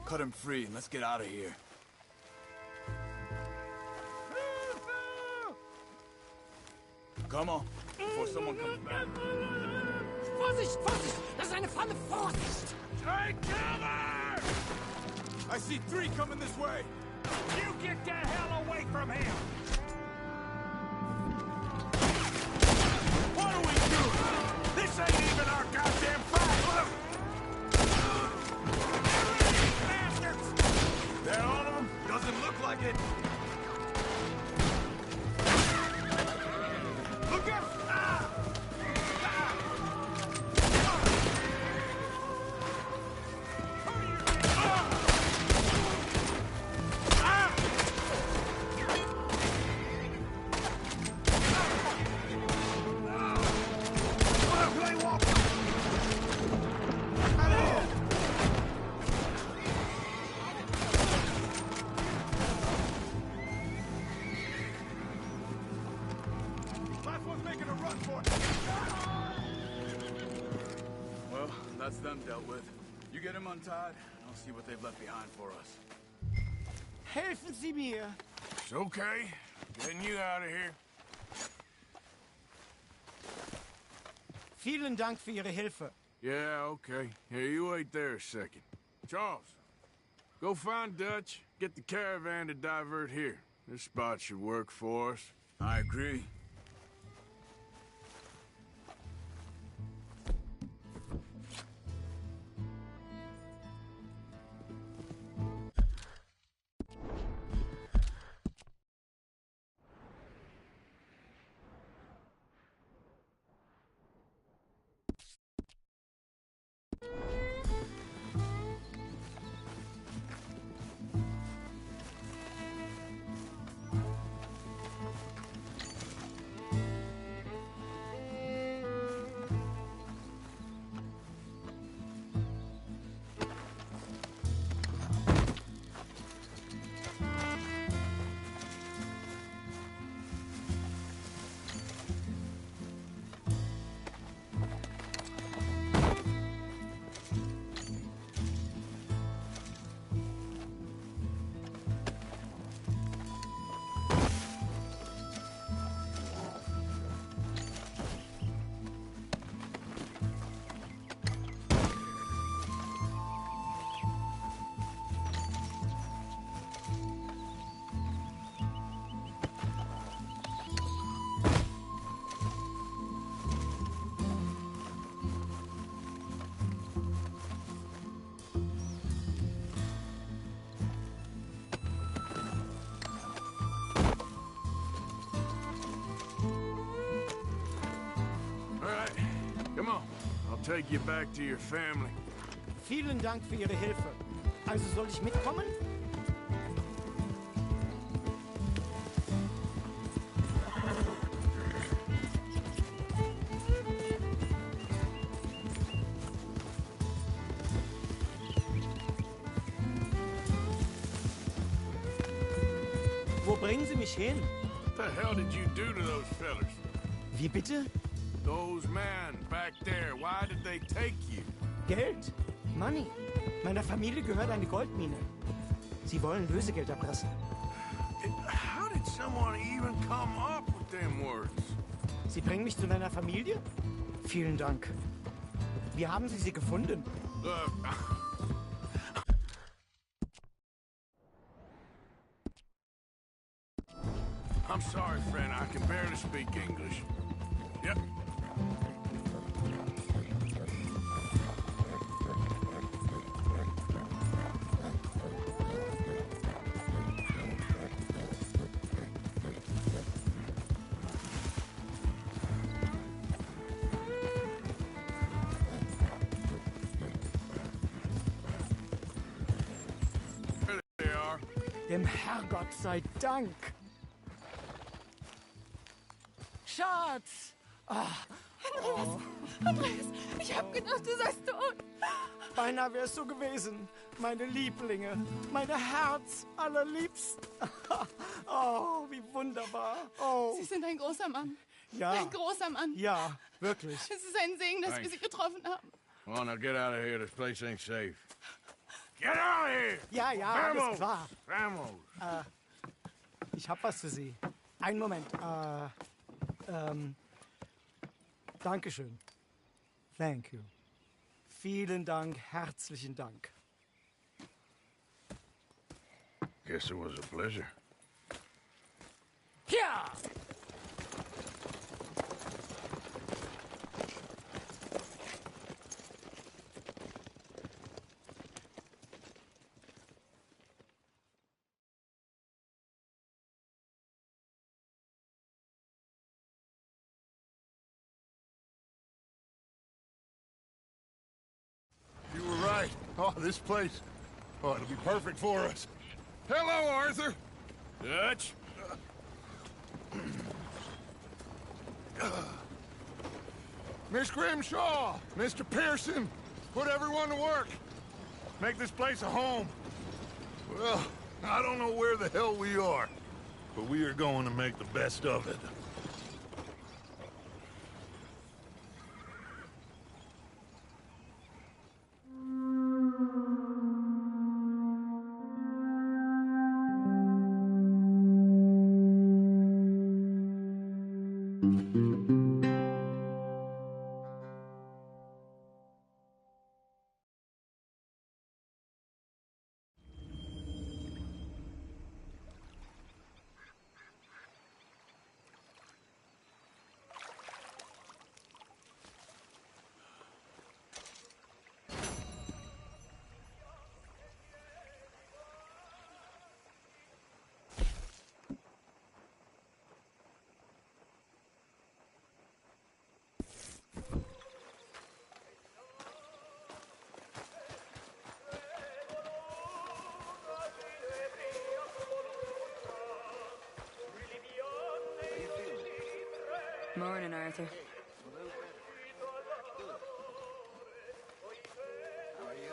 cut him free and let's get out of here. Come on, before someone comes back. Vorsicht, Vorsicht! Das ist eine Falle! Vorsicht! Take cover! I see 3 coming this way! You get the hell away from him! What are we Well, that's them dealt with. You get them untied, and I'll see what they've left behind for us. Helfen Sie mir! It's okay. Getting you out of here. Vielen Dank für Ihre Hilfe. Yeah, okay. Here, you wait there a second. Charles, go find Dutch. Get the caravan to divert here. This spot should work for us. I agree. Come on, I'll take you back to your family. Vielen Dank für Ihre Hilfe. Also soll ich mitkommen? Wo bringen Sie mich hin? What the hell did you do to those fellas? Wie bitte? Those men back there, why did they take you? Geld. Money. Meiner Familie gehört eine Goldmine. Sie wollen Lösegeld erpressen. How did someone even come up with them words? Sie bringen mich zu deiner Familie? Vielen Dank. Wie haben Sie sie gefunden? I'm sorry, friend. I can barely speak English. Yep. There they are. Dem Herrgott sei Dank. Schatz! Andreas, ich hab gedacht, du seist tot. Beinahe wär's so gewesen. Meine Lieblinge, meine Herz allerliebsten. Oh, wie wunderbar. Oh. Sie sind ein großer Mann. Ja. Ein großer Mann. Ja, wirklich. Es ist ein Segen, dass wir Sie getroffen haben. Come on, now get out of here. This place ain't safe. Get out of here! Ja, ja, Vamos! alles klar. Vamos! Ich hab was für Sie. Einen Moment. Dankeschön. Thank you. Vielen Dank, herzlichen Dank. Guess it was a pleasure. Ja! You were right. Oh, this place. Oh, it'll be perfect for us. Hello, Arthur. Dutch? Miss Grimshaw, Mr. Pearson, put everyone to work. Make this place a home. Well, I don't know where the hell we are, but we are going to make the best of it. Morning, Arthur. How are you?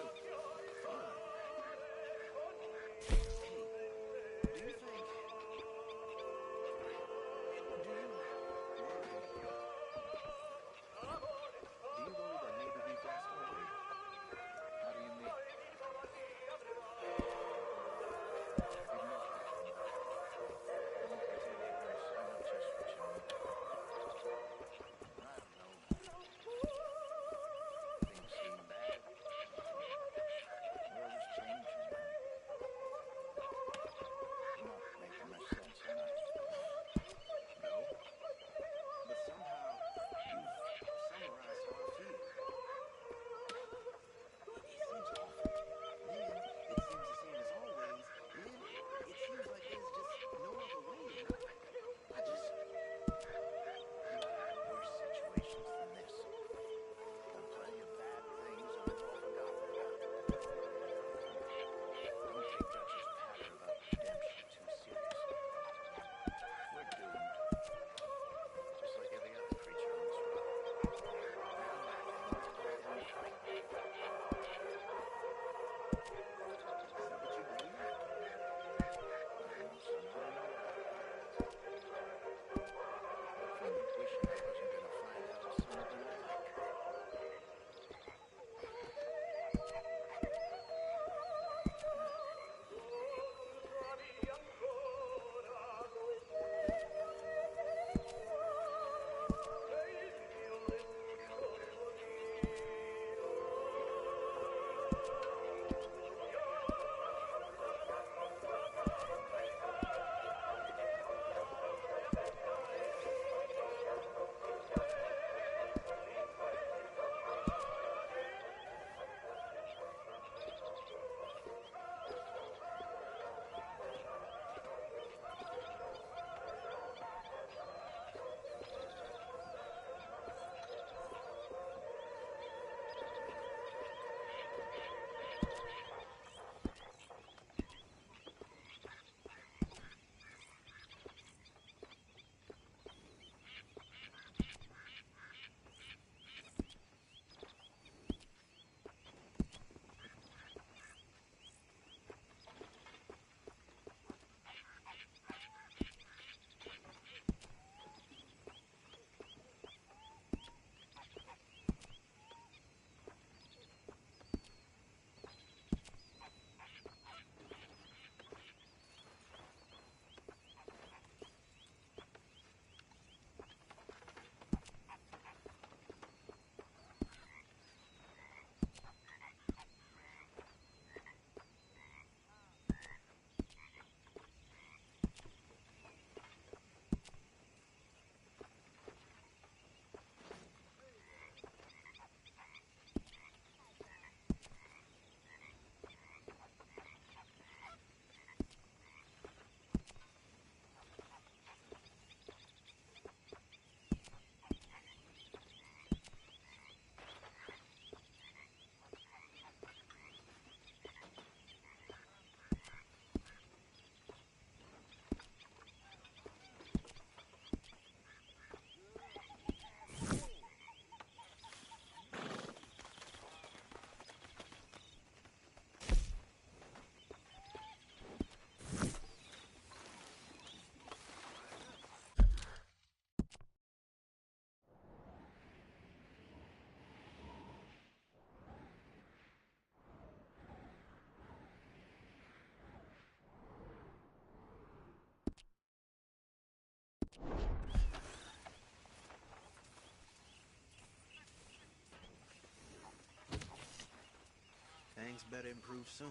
Things better improve soon,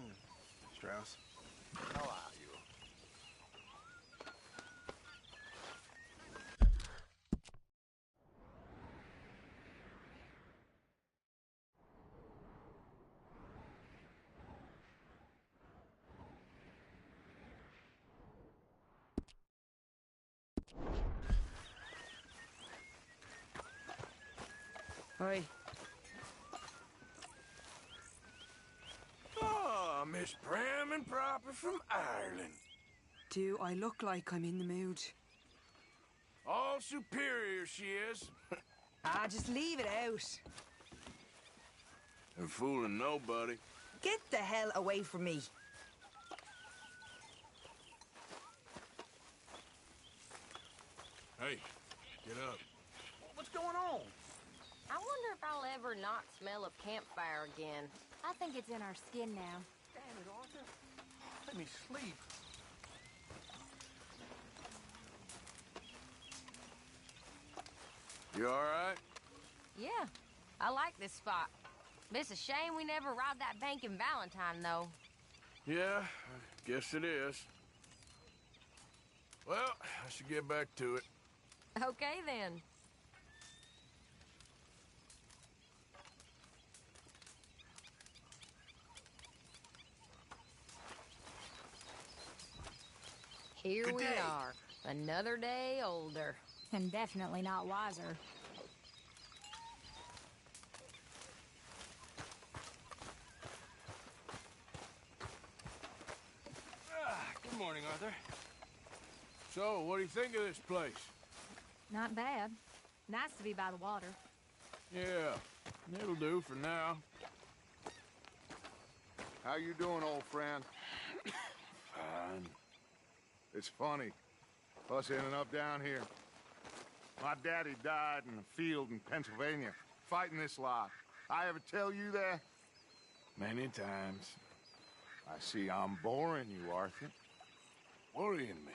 Strauss. How are you? Oi. Oh, Miss Prim and Proper from Ireland. Do I look like I'm in the mood? Oh, All superior she is. Ah, just leave it out. And fooling nobody. Get the hell away from me. Hey, get up. What's going on? I wonder if I'll ever not smell a campfire again. I think it's in our skin now. Damn it, Arthur. Let me sleep. You all right? Yeah, I like this spot. It's a shame we never robbed that bank in Valentine, though. Yeah, I guess it is. Well, I should get back to it. Okay, then. Here we are, another day older. And definitely not wiser. Good morning, Arthur. So, what do you think of this place? Not bad. Nice to be by the water. Yeah, it'll do for now. How you doing, old friend? Fine. It's funny, us ending up down here. My daddy died in a field in Pennsylvania, fighting this lot. I ever tell you that? Many times. I see I'm boring you, Arthur. Worrying me.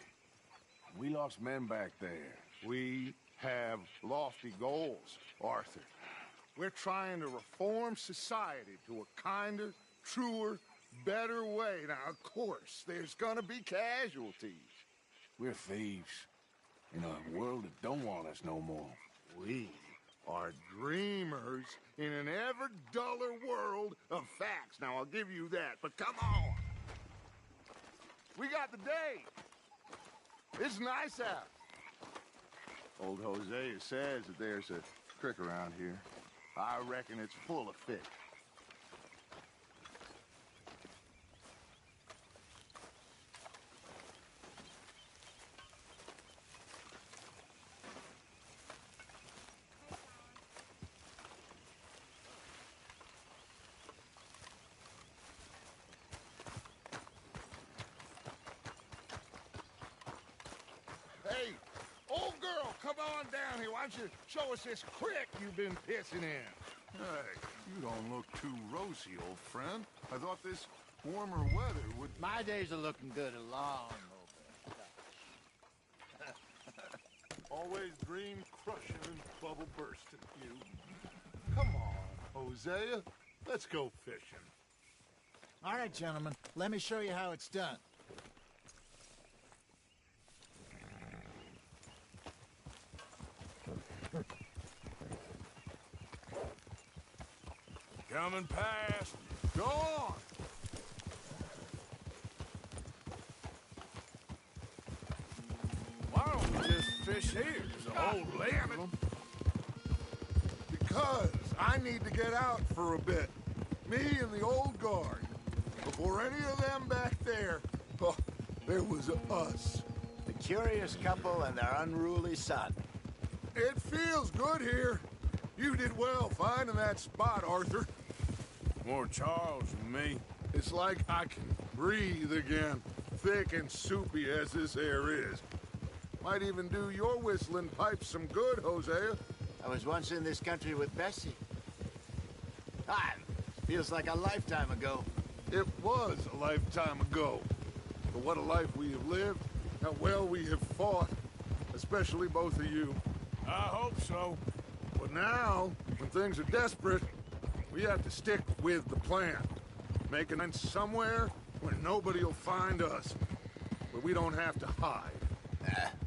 We lost men back there. We have lofty goals, Arthur. We're trying to reform society to a kinder, truer, better way. Now, of course, there's gonna be casualties. We're thieves in a world that don't want us no more. We are dreamers in an ever duller world of facts. Now, I'll give you that, but come on. We got the day. It's nice out. Old Hosea says that there's a creek around here. I reckon it's full of fish. Hey, old girl, come on down here. Why don't you show us this creek you've been pissing in? Hey, you don't look too rosy, old friend. I thought this warmer weather would... My days are looking good along Always dream crushing and bubble bursting, you. Come on, Hosea. Let's go fishing. All right, gentlemen. Let me show you how it's done. Coming past. Go on. Why don't we just fish here? There's a whole lake of them. Because I need to get out for a bit. Me and the old guard. Before any of them back there, oh, there was us. The curious couple and their unruly son. It feels good here. You did well finding that spot, Arthur. More Charles than me. It's like I can breathe again, thick and soupy as this air is. Might even do your whistling pipes some good, Hosea. I was once in this country with Bessie. Ah, feels like a lifetime ago. It was a lifetime ago. But what a life we have lived, how well we have fought, especially both of you. I hope so. But now, when things are desperate, we have to stick with the plan. Make an end somewhere where nobody will find us. Where we don't have to hide.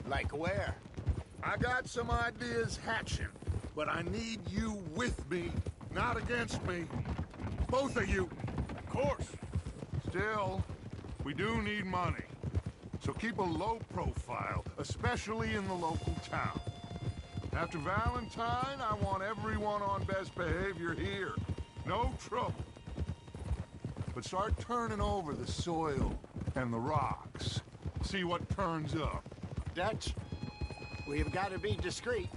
Like where? I got some ideas hatching, but I need you with me, not against me. Both of you. Of course. Still, we do need money. So keep a low profile, especially in the local town. After Valentine, I want everyone on best behavior here. No trouble. But start turning over the soil and the rocks. See what turns up. Dutch, We've got to be discreet.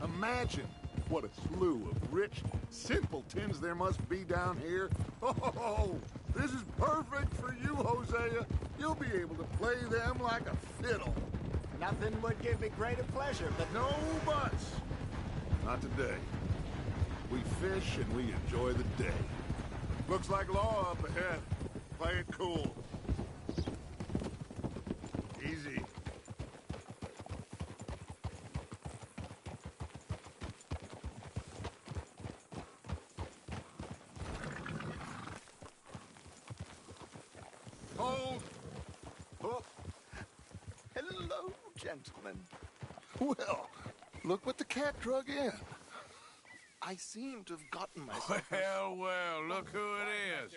Imagine what a slew of rich simpletons there must be down here. Oh, this is perfect for you, Hosea. You'll be able to play them like a fiddle. Nothing would give me greater pleasure, but... No buts. Not today. We fish and we enjoy the day. Looks like law up ahead. Play it cool. Easy. Hold. Oh. Hello, gentlemen. Well, look what the cat drug in. I seem to have gotten myself... Well, look who it is.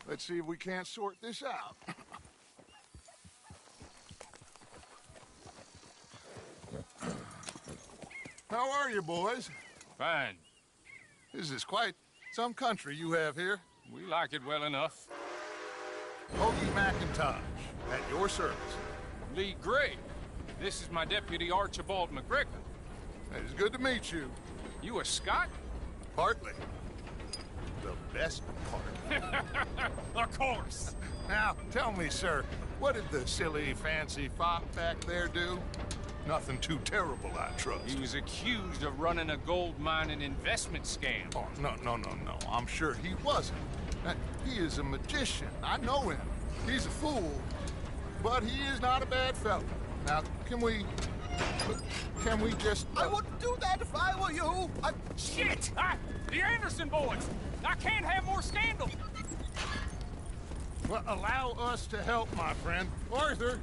Let's see if we can't sort this out. How are you, boys? Fine. This is quite some country you have here. We like it well enough. Hoagie McIntosh, at your service. Lee Gray. This is my deputy, Archibald McGregor. It's good to meet you. You a Scot? Partly. The best part. Of course. Now, tell me, sir, what did the silly, fancy fop back there do? Nothing too terrible, I trust. He was accused of running a gold mining investment scam. Oh, no. I'm sure he wasn't. He is a magician. I know him. He's a fool. But he is not a bad fellow. Now, can we just... I wouldn't do that if I were you. Shit! The Anderson boys! I can't have more scandal! Well, allow us to help, my friend. Arthur!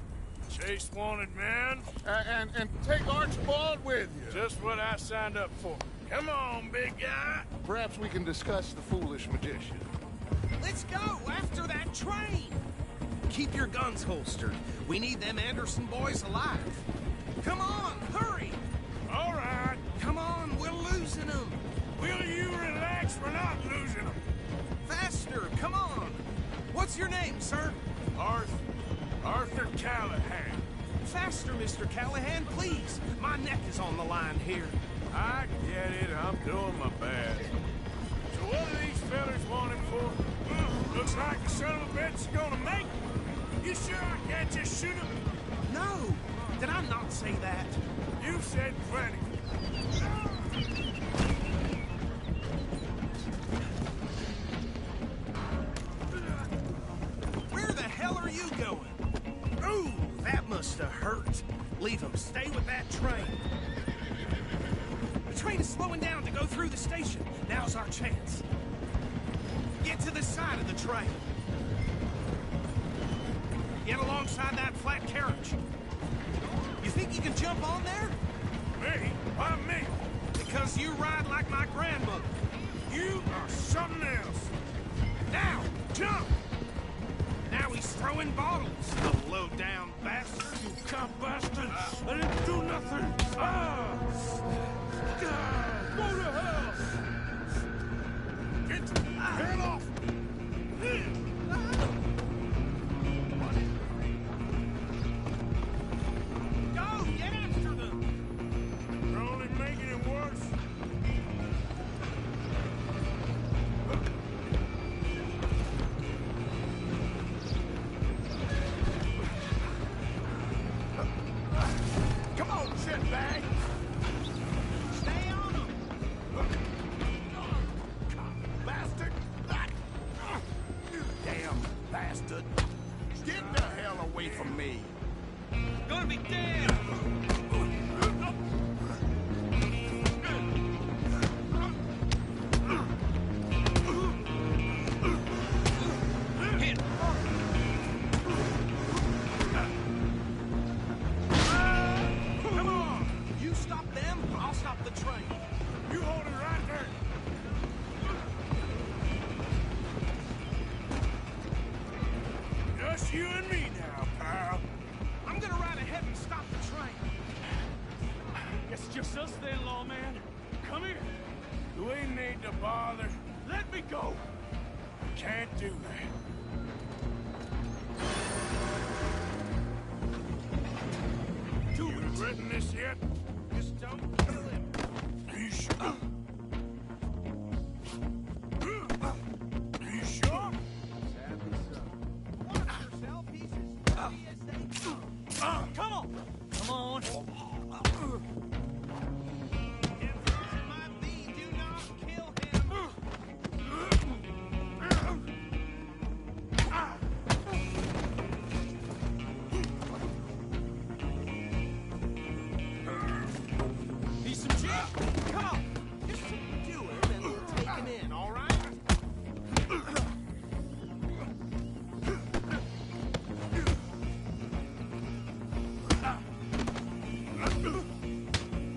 Chase wanted man. And take Archibald with you. Just what I signed up for. Come on, big guy. Perhaps we can discuss the foolish magician. Let's go after that train! Keep your guns holstered. We need them Anderson boys alive. Come on, hurry! All right. Come on, we're losing them. Will you relax? We're not losing them. Faster, come on. What's your name, sir? Arthur Callahan. Faster, Mr. Callahan, please. My neck is on the line here. I get it. I'm doing my best. So what are these fellas wanting for? Looks like the son of a bitch is gonna make it. You sure I can't just shoot him? No. Did I not say that? You said plenty. Where the hell are you going? Ooh, that must have hurt. Leave him. Stay with that train. The train is slowing down to go through the station. Now's our chance. Get to the side of the train. Get alongside that flat carriage. You think you can jump on there? Me? Why me? Because you ride like my grandmother. You are something else. Now, jump! Now he's throwing bottles, the low-down bastard. You cop bastard! I didn't do nothing! God, go to hell! Get off! Go, get after them! You're only making it worse. Come on, shitbag! Stay on him! Bastard! Damn bastard! Get the hell away from me! Gonna be dead! Hit! Come on! You stop them, I'll stop the train. You hold it right there. Just you and me now, pal. I'm gonna ride ahead and stop the train. It's just us then, lawman. Come here. We need to bother. Let me go. Can't do that. You regretting this yet? Just don't kill him. You sure? You sure? Sadly so. Watch yourself, pieces. Come on! Come on. Difference it might be, do not kill him. Need some gin? Come on. Just do him and we'll take him in, all right?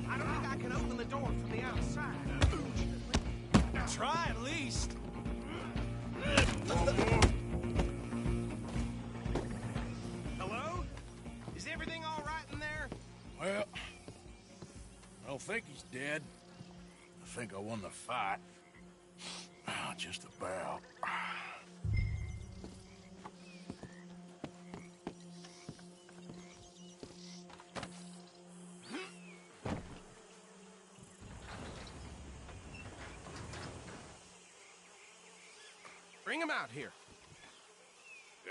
I don't think I can open the door from the outside, unfortunately. Try at least. Hello? Is everything all right in there? Well, I don't think he's dead. I think I won the fight. Just about. Bring him out here.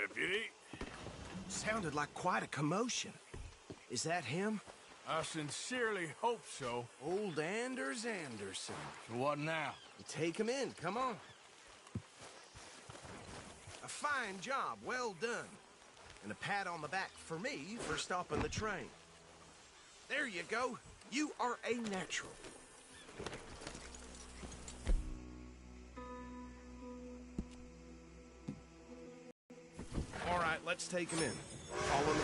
Deputy? Sounded like quite a commotion. Is that him? I sincerely hope so. Old Anders Anderson. So what now? Take him in, come on. A fine job, well done. And a pat on the back for me for stopping the train. There you go. You are a natural. All right, let's take him in. Follow me.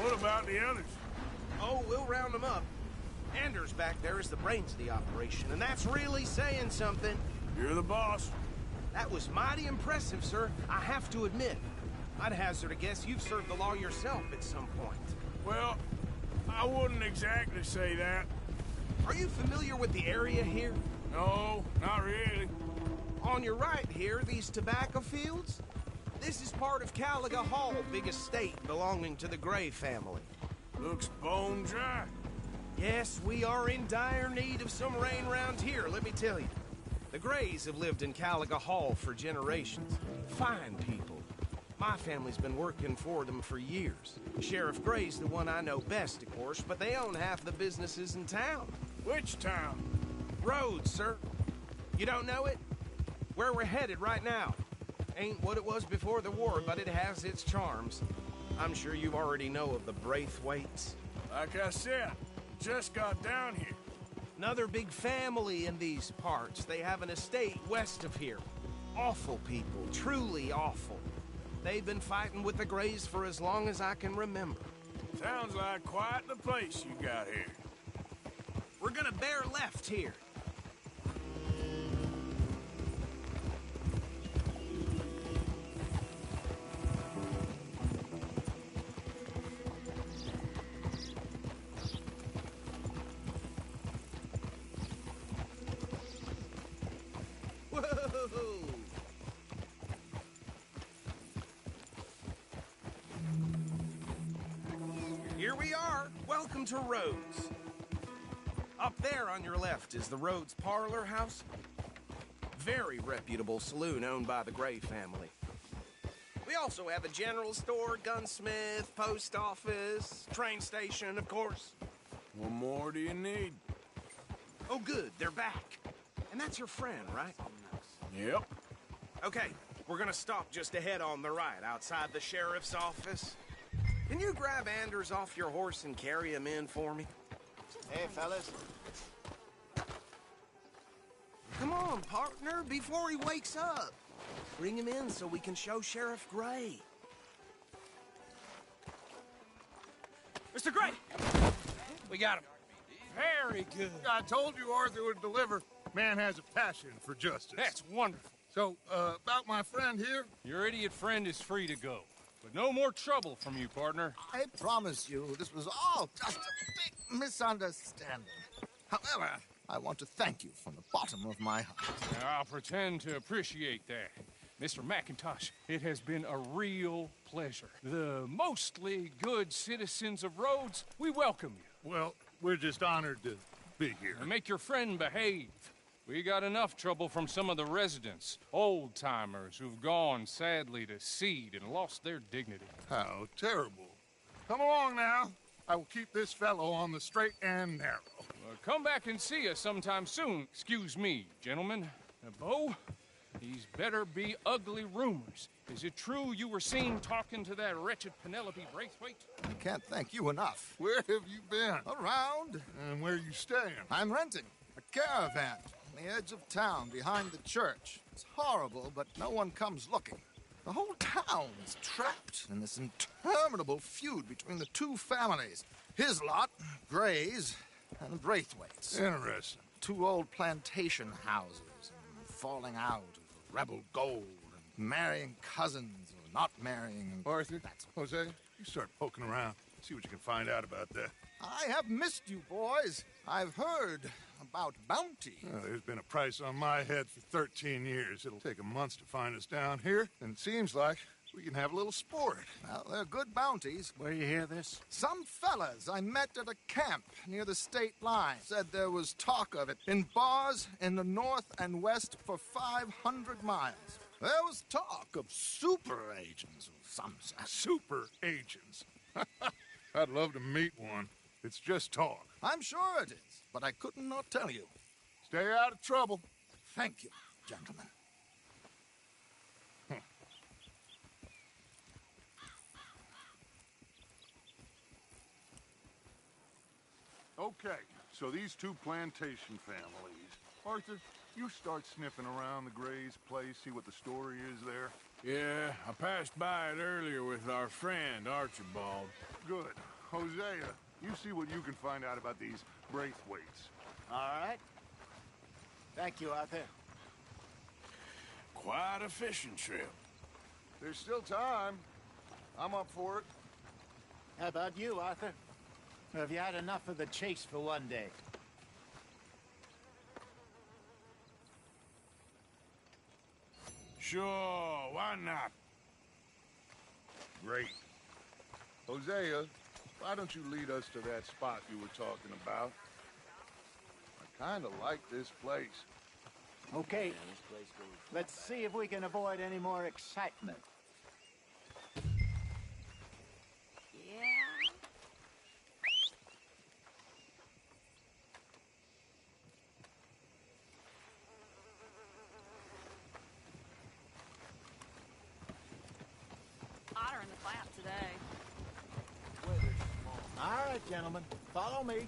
What about the others? Oh, we'll round them up. Anders back there is the brains of the operation, and that's really saying something. You're the boss. That was mighty impressive, sir. I have to admit. I'd hazard a guess you've served the law yourself at some point. Well, I wouldn't exactly say that. Are you familiar with the area here? No, not really. On your right here, these tobacco fields? This is part of Caliga Hall, big estate belonging to the Gray family. Looks bone dry. Yes, we are in dire need of some rain round here, let me tell you. The Grays have lived in Caliga Hall for generations. Fine people. My family's been working for them for years. Sheriff Gray's the one I know best, of course, but they own half the businesses in town. Which town? Rhodes, sir. You don't know it? Where we're headed right now. Ain't what it was before the war, but it has its charms. I'm sure you already know of the Braithwaites. Like I said, just got down here. Another big family in these parts. They have an estate west of here. Awful people, truly awful. They've been fighting with the Grays for as long as I can remember. Sounds like quite the place you got here. We're gonna bear left here. Here we are. Welcome to Rhodes. Up there on your left is the Rhodes Parlor House. Very reputable saloon owned by the Gray family. We also have a general store, gunsmith, post office, train station, of course. What more do you need? Oh, good. They're back. And that's your friend, right? Yep. Okay, we're gonna stop just ahead on the right, outside the sheriff's office. Can you grab Anders off your horse and carry him in for me? Hey, fellas. Come on, partner, before he wakes up. Bring him in so we can show Sheriff Gray. Mr. Gray! We got him. Very good. I told you Arthur would deliver. Man has a passion for justice. That's wonderful. So, about my friend here? Your idiot friend is free to go. But no more trouble from you, partner. I promise you, this was all just a big misunderstanding. However, I want to thank you from the bottom of my heart. Now, I'll pretend to appreciate that. Mr. McIntosh, it has been a real pleasure. The mostly good citizens of Rhodes, we welcome you. Well, we're just honored to be here. And make your friend behave. We got enough trouble from some of the residents, old-timers who've gone, sadly, to seed and lost their dignity. How terrible. Come along now. I will keep this fellow on the straight and narrow. Come back and see us sometime soon. Excuse me, gentlemen. Bo, these better be ugly rumors. Is it true you were seen talking to that wretched Penelope Braithwaite? I can't thank you enough. Where have you been? Around. And where are you staying? I'm renting a caravan on the edge of town behind the church. It's horrible, but no one comes looking. The whole town is trapped in this interminable feud between the two families. His lot, Gray's, and Braithwaite's. Interesting. Two old plantation houses, and falling out of rebel gold, and marrying cousins, or not marrying. And Arthur, Jose, you start poking around. See what you can find out about that. I have missed you, boys. I've heard about bounty. There's been a price on my head for 13 years. It'll take a month to find us down here, and it seems like we can have a little sport. Well, they're good bounties. Where you hear this? Some fellas I met at a camp near the state line said there was talk of it in bars in the north and west for 500 miles. There was talk of super agents of some sort. Super agents? I'd love to meet one. It's just talk. I'm sure it is, but I couldn't not tell you. Stay out of trouble. Thank you, gentlemen. Okay, so these two plantation families. Arthur, you start sniffing around the Gray's place, see what the story is there. Yeah, I passed by it earlier with our friend, Archibald. Good. Hosea, you see what you can find out about these Braithwaites. All right. Thank you, Arthur. Quite a fishing trip. There's still time. I'm up for it. How about you, Arthur? Or have you had enough of the chase for one day? Sure, why not? Great. Hosea, why don't you lead us to that spot you were talking about? I kind of like this place. Okay. Let's see if we can avoid any more excitement. Otter in the flap today. All right, gentlemen. Follow me.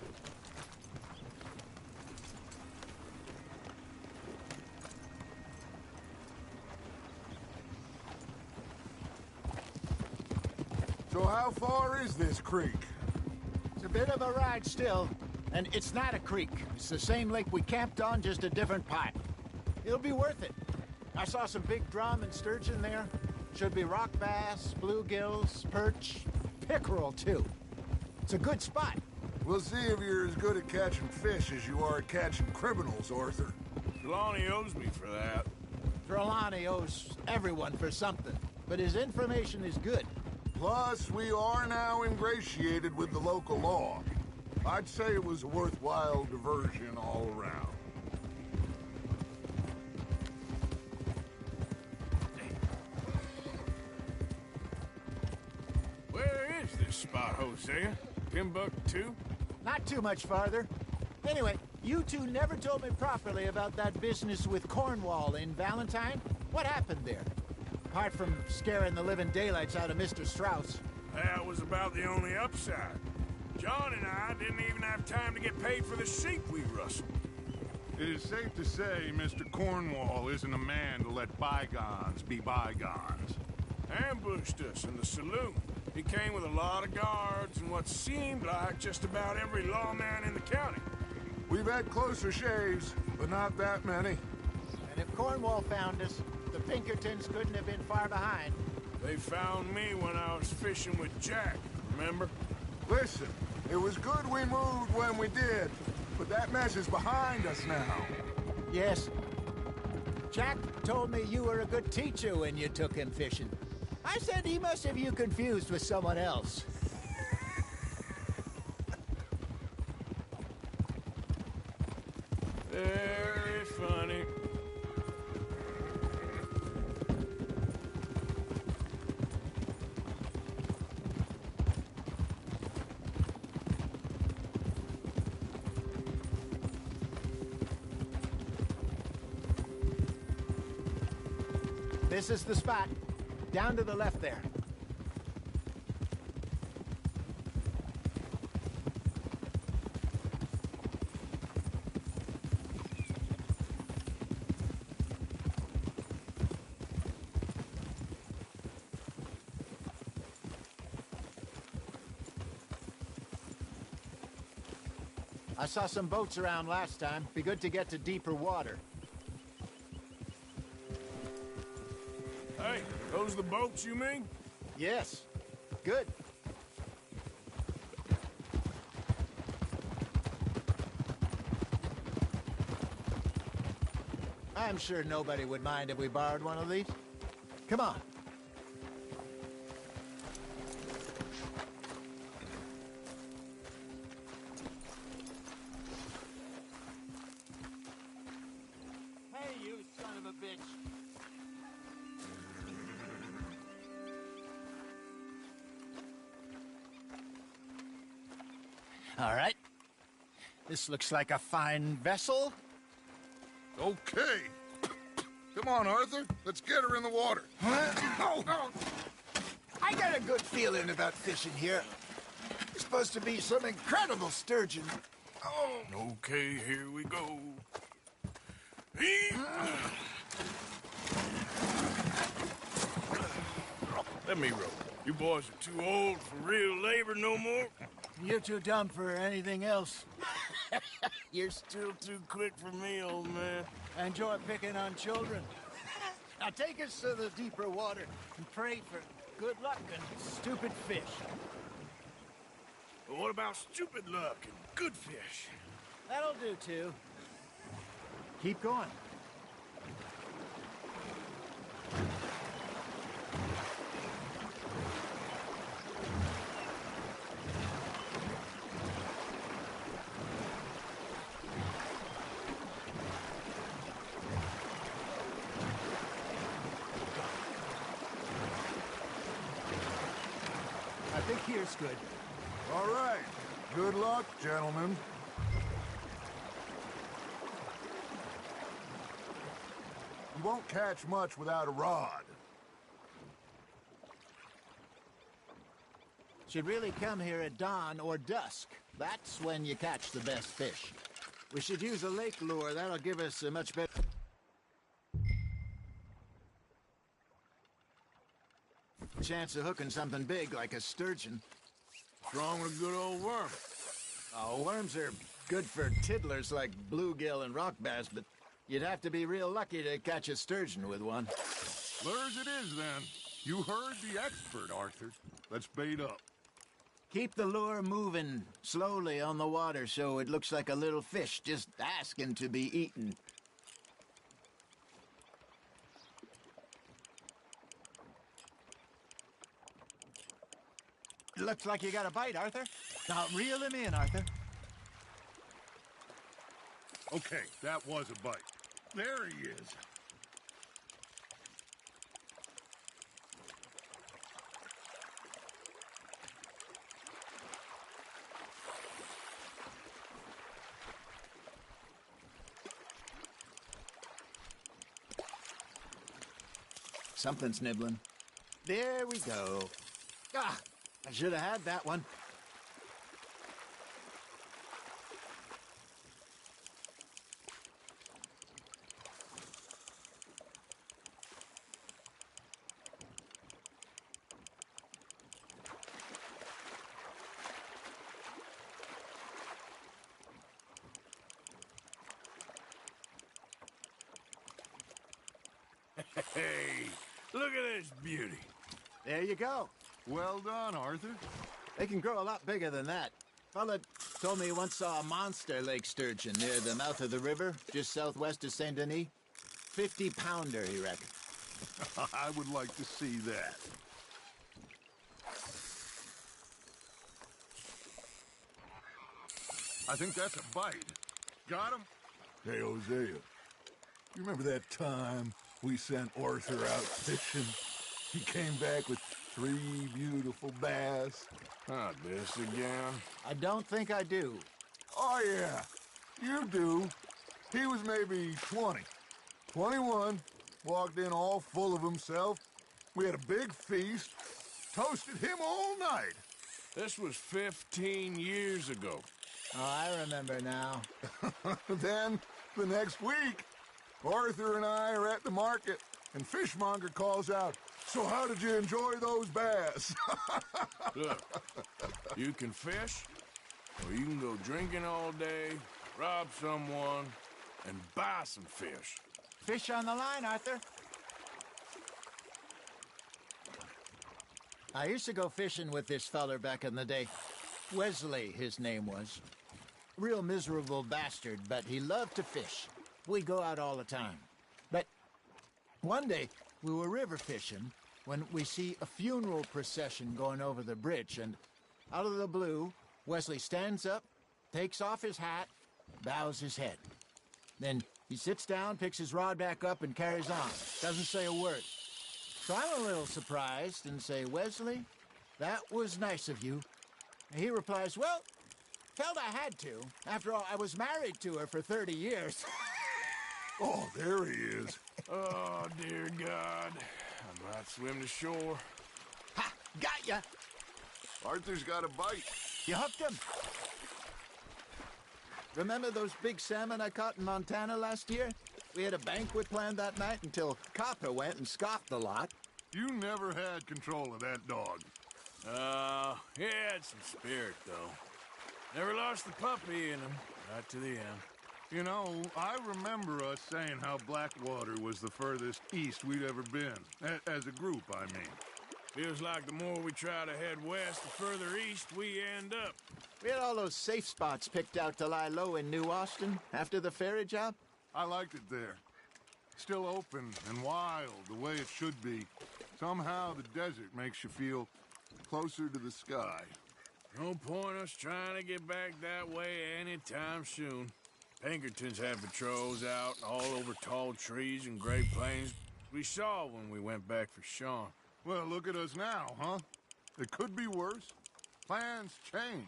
So how far is this creek? It's a bit of a ride still, and it's not a creek. It's the same lake we camped on, just a different part. It'll be worth it. I saw some big drum and sturgeon there. Should be rock bass, bluegills, perch, pickerel, too. It's a good spot. We'll see if you're as good at catching fish as you are at catching criminals, Arthur. Trelawney owes me for that. Trelawney owes everyone for something, but his information is good. Plus, we are now ingratiated with the local law. I'd say it was a worthwhile diversion all around. Where is this spot, Hosea? Timbuktu? Not too much farther. Anyway, you two never told me properly about that business with Cornwall in Valentine. What happened there? Apart from scaring the living daylights out of Mr. Strauss. That was about the only upside. John and I didn't even have time to get paid for the sheep we rustled. It is safe to say Mr. Cornwall isn't a man to let bygones be bygones. Ambushed us in the saloon. He came with a lot of guards and what seemed like just about every lawman in the county. We've had closer shaves, but not that many. And if Cornwall found us, the Pinkertons couldn't have been far behind. They found me when I was fishing with Jack, remember? Listen, it was good we moved when we did, but that mess is behind us now. Yes. Jack told me you were a good teacher when you took him fishing. I said he must have you confused with someone else. Very funny. This is the spot. Down to the left there. I saw some boats around last time. Be good to get to deeper water. Hey, those the boats you mean? Yes. Good. I'm sure nobody would mind if we borrowed one of these. Come on. Hey, you son of a bitch. All right. This looks like a fine vessel. Okay. Come on, Arthur. Let's get her in the water. Oh. I got a good feeling about fishing here. It's supposed to be some incredible sturgeon. Oh. Okay, here we go. Let me row. You boys are too old for real labor no more. You're too dumb for anything else. You're still too quick for me, old man. Enjoy picking on children. Now take us to the deeper water and pray for good luck and stupid fish. Well, what about stupid luck and good fish? That'll do, too. Keep going. I think here's good. All right. Good luck, gentlemen. You won't catch much without a rod. Should really come here at dawn or dusk. That's when you catch the best fish. We should use a lake lure. That'll give us a much better chance of hooking something big like a sturgeon. What's wrong with a good old worm? Oh, worms are good for tiddlers like bluegill and rock bass, but you'd have to be real lucky to catch a sturgeon with one. Lures it is, then. You heard the expert, Arthur. Let's bait up. Keep the lure moving slowly on the water so it looks like a little fish just asking to be eaten. Looks like you got a bite, Arthur. Now reel him in, Arthur. Okay, that was a bite. There he is. Something's nibbling. There we go. Ah, I should have had that one. Hey, look at this beauty. There you go. Well done, Arthur. They can grow a lot bigger than that. Fella told me he once saw a monster lake sturgeon near the mouth of the river, just southwest of Saint Denis. 50-pounder, he reckons. I would like to see that. I think that's a bite. Got him? Hey, Hosea. You remember that time we sent Arthur out fishing? He came back with 3 beautiful bass. Not this again. I don't think I do. Oh, yeah. You do. He was maybe 20. 21. Walked in all full of himself. We had a big feast. Toasted him all night. This was 15 years ago. Oh, I remember now. Then, the next week, Arthur and I are at the market, and Fishmonger calls out, "So how did you enjoy those bass?" Look, you can fish, or you can go drinking all day, rob someone, and buy some fish. Fish on the line, Arthur. I used to go fishing with this feller back in the day. Wesley, his name was. Real miserable bastard, but he loved to fish. We'd go out all the time. But one day, we were river fishing when we see a funeral procession going over the bridge, and out of the blue, Wesley stands up, takes off his hat, bows his head. Then he sits down, picks his rod back up, and carries on. Doesn't say a word. So I'm a little surprised and say, "Wesley, that was nice of you." And he replies, "Well, felt I had to. After all, I was married to her for 30 years. Oh, there he is. Oh, dear God. I might swim to shore. Ha! Got ya! Arthur's got a bite. You hooked him. Remember those big salmon I caught in Montana last year? We had a banquet planned that night until Copper went and scoffed the lot. You never had control of that dog. He had some spirit, though. Never lost the puppy in him, right to the end. You know, I remember us saying how Blackwater was the furthest east we'd ever been. As a group, I mean. Feels like the more we try to head west, the further east we end up. We had all those safe spots picked out to lie low in New Austin after the ferry job. I liked it there. Still open and wild, the way it should be. Somehow the desert makes you feel closer to the sky. No point us trying to get back that way anytime soon. Pinkertons had patrols out all over tall trees and Great Plains. We saw when we went back for Sean. Well, look at us now, huh? It could be worse. Plans change.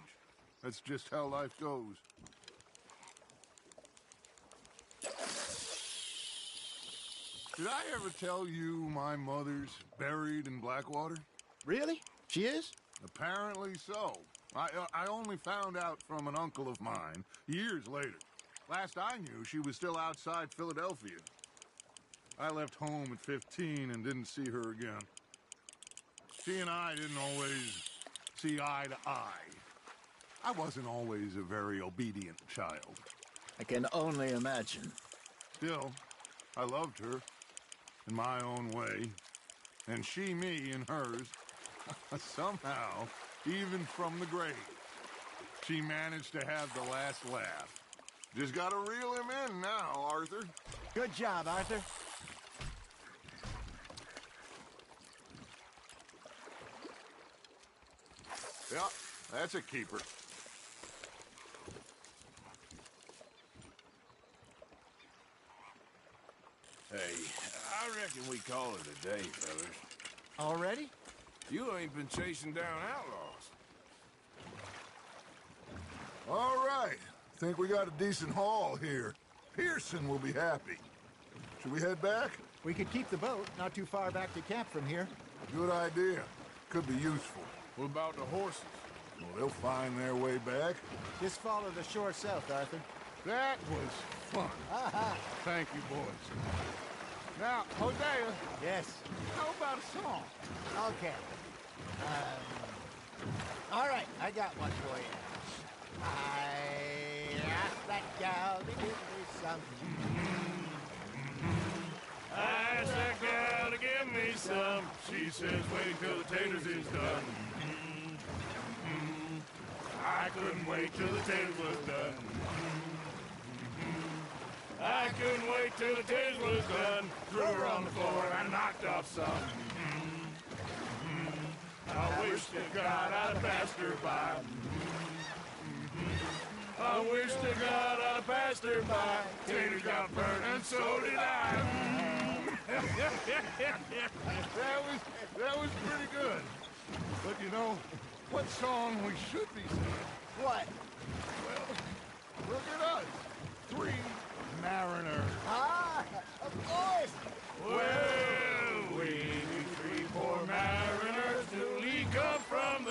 That's just how life goes. Did I ever tell you my mother's buried in Blackwater? Really? She is? Apparently so. I only found out from an uncle of mine years later. Last I knew, she was still outside Philadelphia. I left home at 15 and didn't see her again. She and I didn't always see eye to eye. I wasn't always a very obedient child. I can only imagine. Still, I loved her in my own way, and she me in hers. Somehow, even from the grave, she managed to have the last laugh. Just gotta reel him in now, Arthur. Good job, Arthur. Yeah, that's a keeper. Hey, I reckon we call it a day, fellas. Already? You ain't been chasing down outlaws. All right. Think we got a decent haul here. Pearson will be happy. Should we head back? We could keep the boat not too far back to camp from here. Good idea. Could be useful. What about the horses? Well, they'll find their way back. Just follow the shore south, Arthur. That was fun. Thank you, boys. Now, Hosea. Yes? How about a song? Okay. All right, I got one for you. I asked that gal to give me some. I asked that gal to give me some. She says, wait till the taters is done. I couldn't wait till the taters was done. I couldn't wait till the taste was done. Threw her on the floor and I knocked off some. I wish to God I'd passed her by. I wish to God I'd passed her by. Tater got burned and so did I. That was pretty good. But you know, what song we should be singing? What? Well, look at us. 3 mariners. Ah, of course. Well, we 3 poor mariners till he come from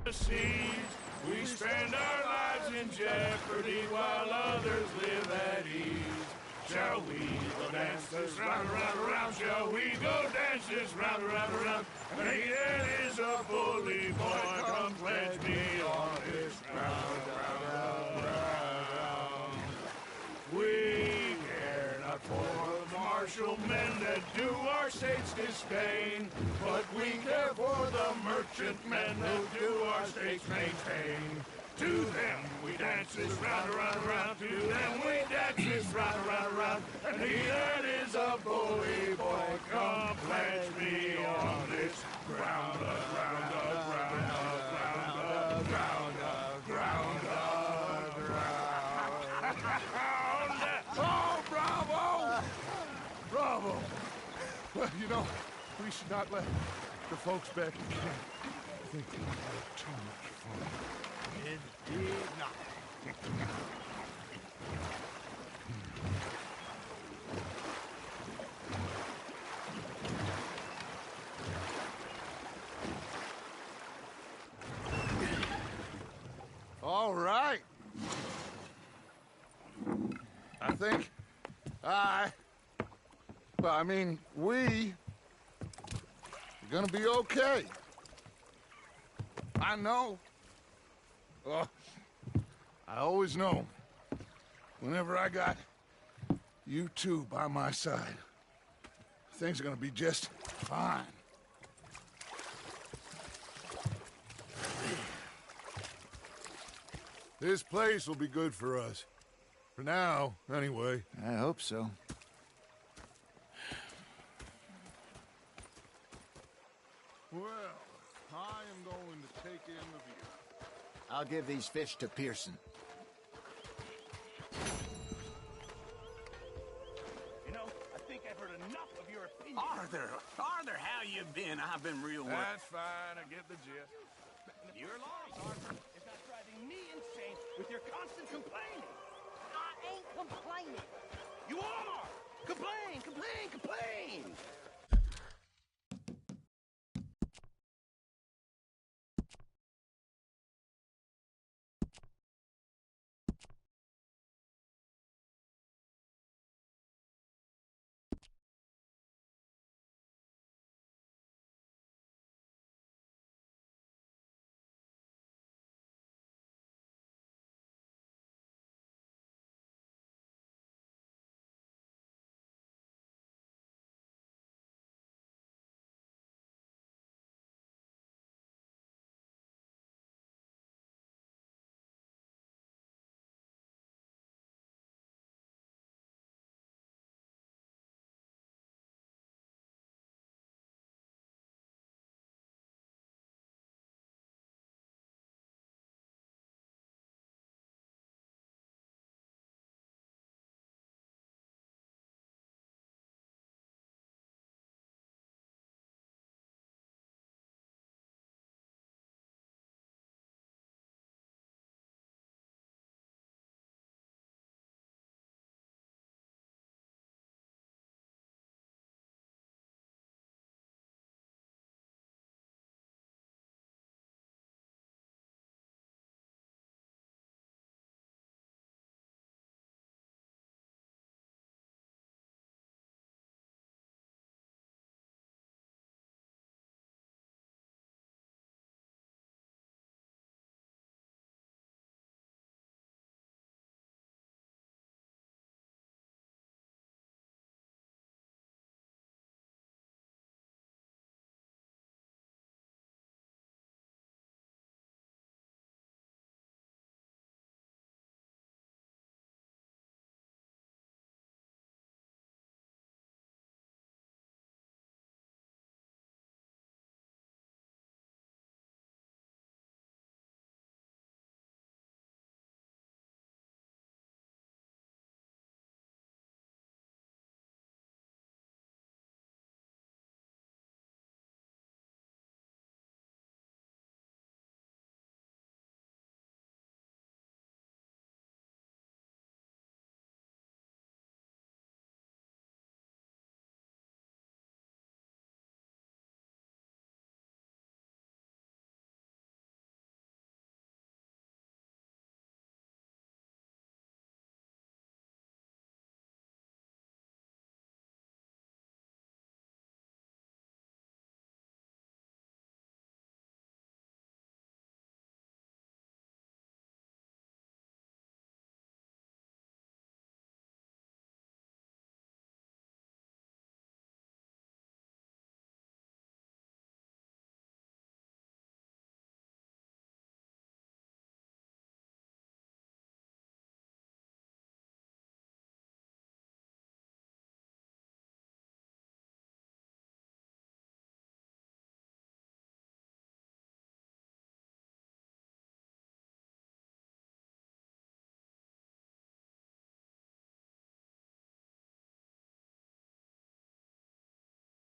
the seas. We spend our lives in jeopardy while others live at ease. Shall we go dance this round, around, around? Shall we go dance this round, around, around? And he that is a bully boy, come pledge me on this round, round, round, round. We care not for the martial men that do our state's disdain, but we care for the merchant men who do our state's maintain. To them we dance this round, around, around. To them we dance this round, around, around. And he that is a bully boy, come pledge me on this ground, ground, ground, ground, ground, ground, ground. Oh, bravo! Bravo! Well, you know, we should not let the folks back in camp think we had too much fun. It did not. All right. I think we are gonna be okay. I know. Oh, I always know. Whenever I got you two by my side, things are gonna be just fine. This place will be good for us. For now, anyway. I hope so. Well, I am going to take in the view. I'll give these fish to Pearson. You know, I think I've heard enough of your opinion. Arthur, how you been? I've been real worried. That's fine, I get the gist. You're lost, Arthur. It's not driving me insane with your constant complaining. I ain't complaining. You are! Complain, complain, complain!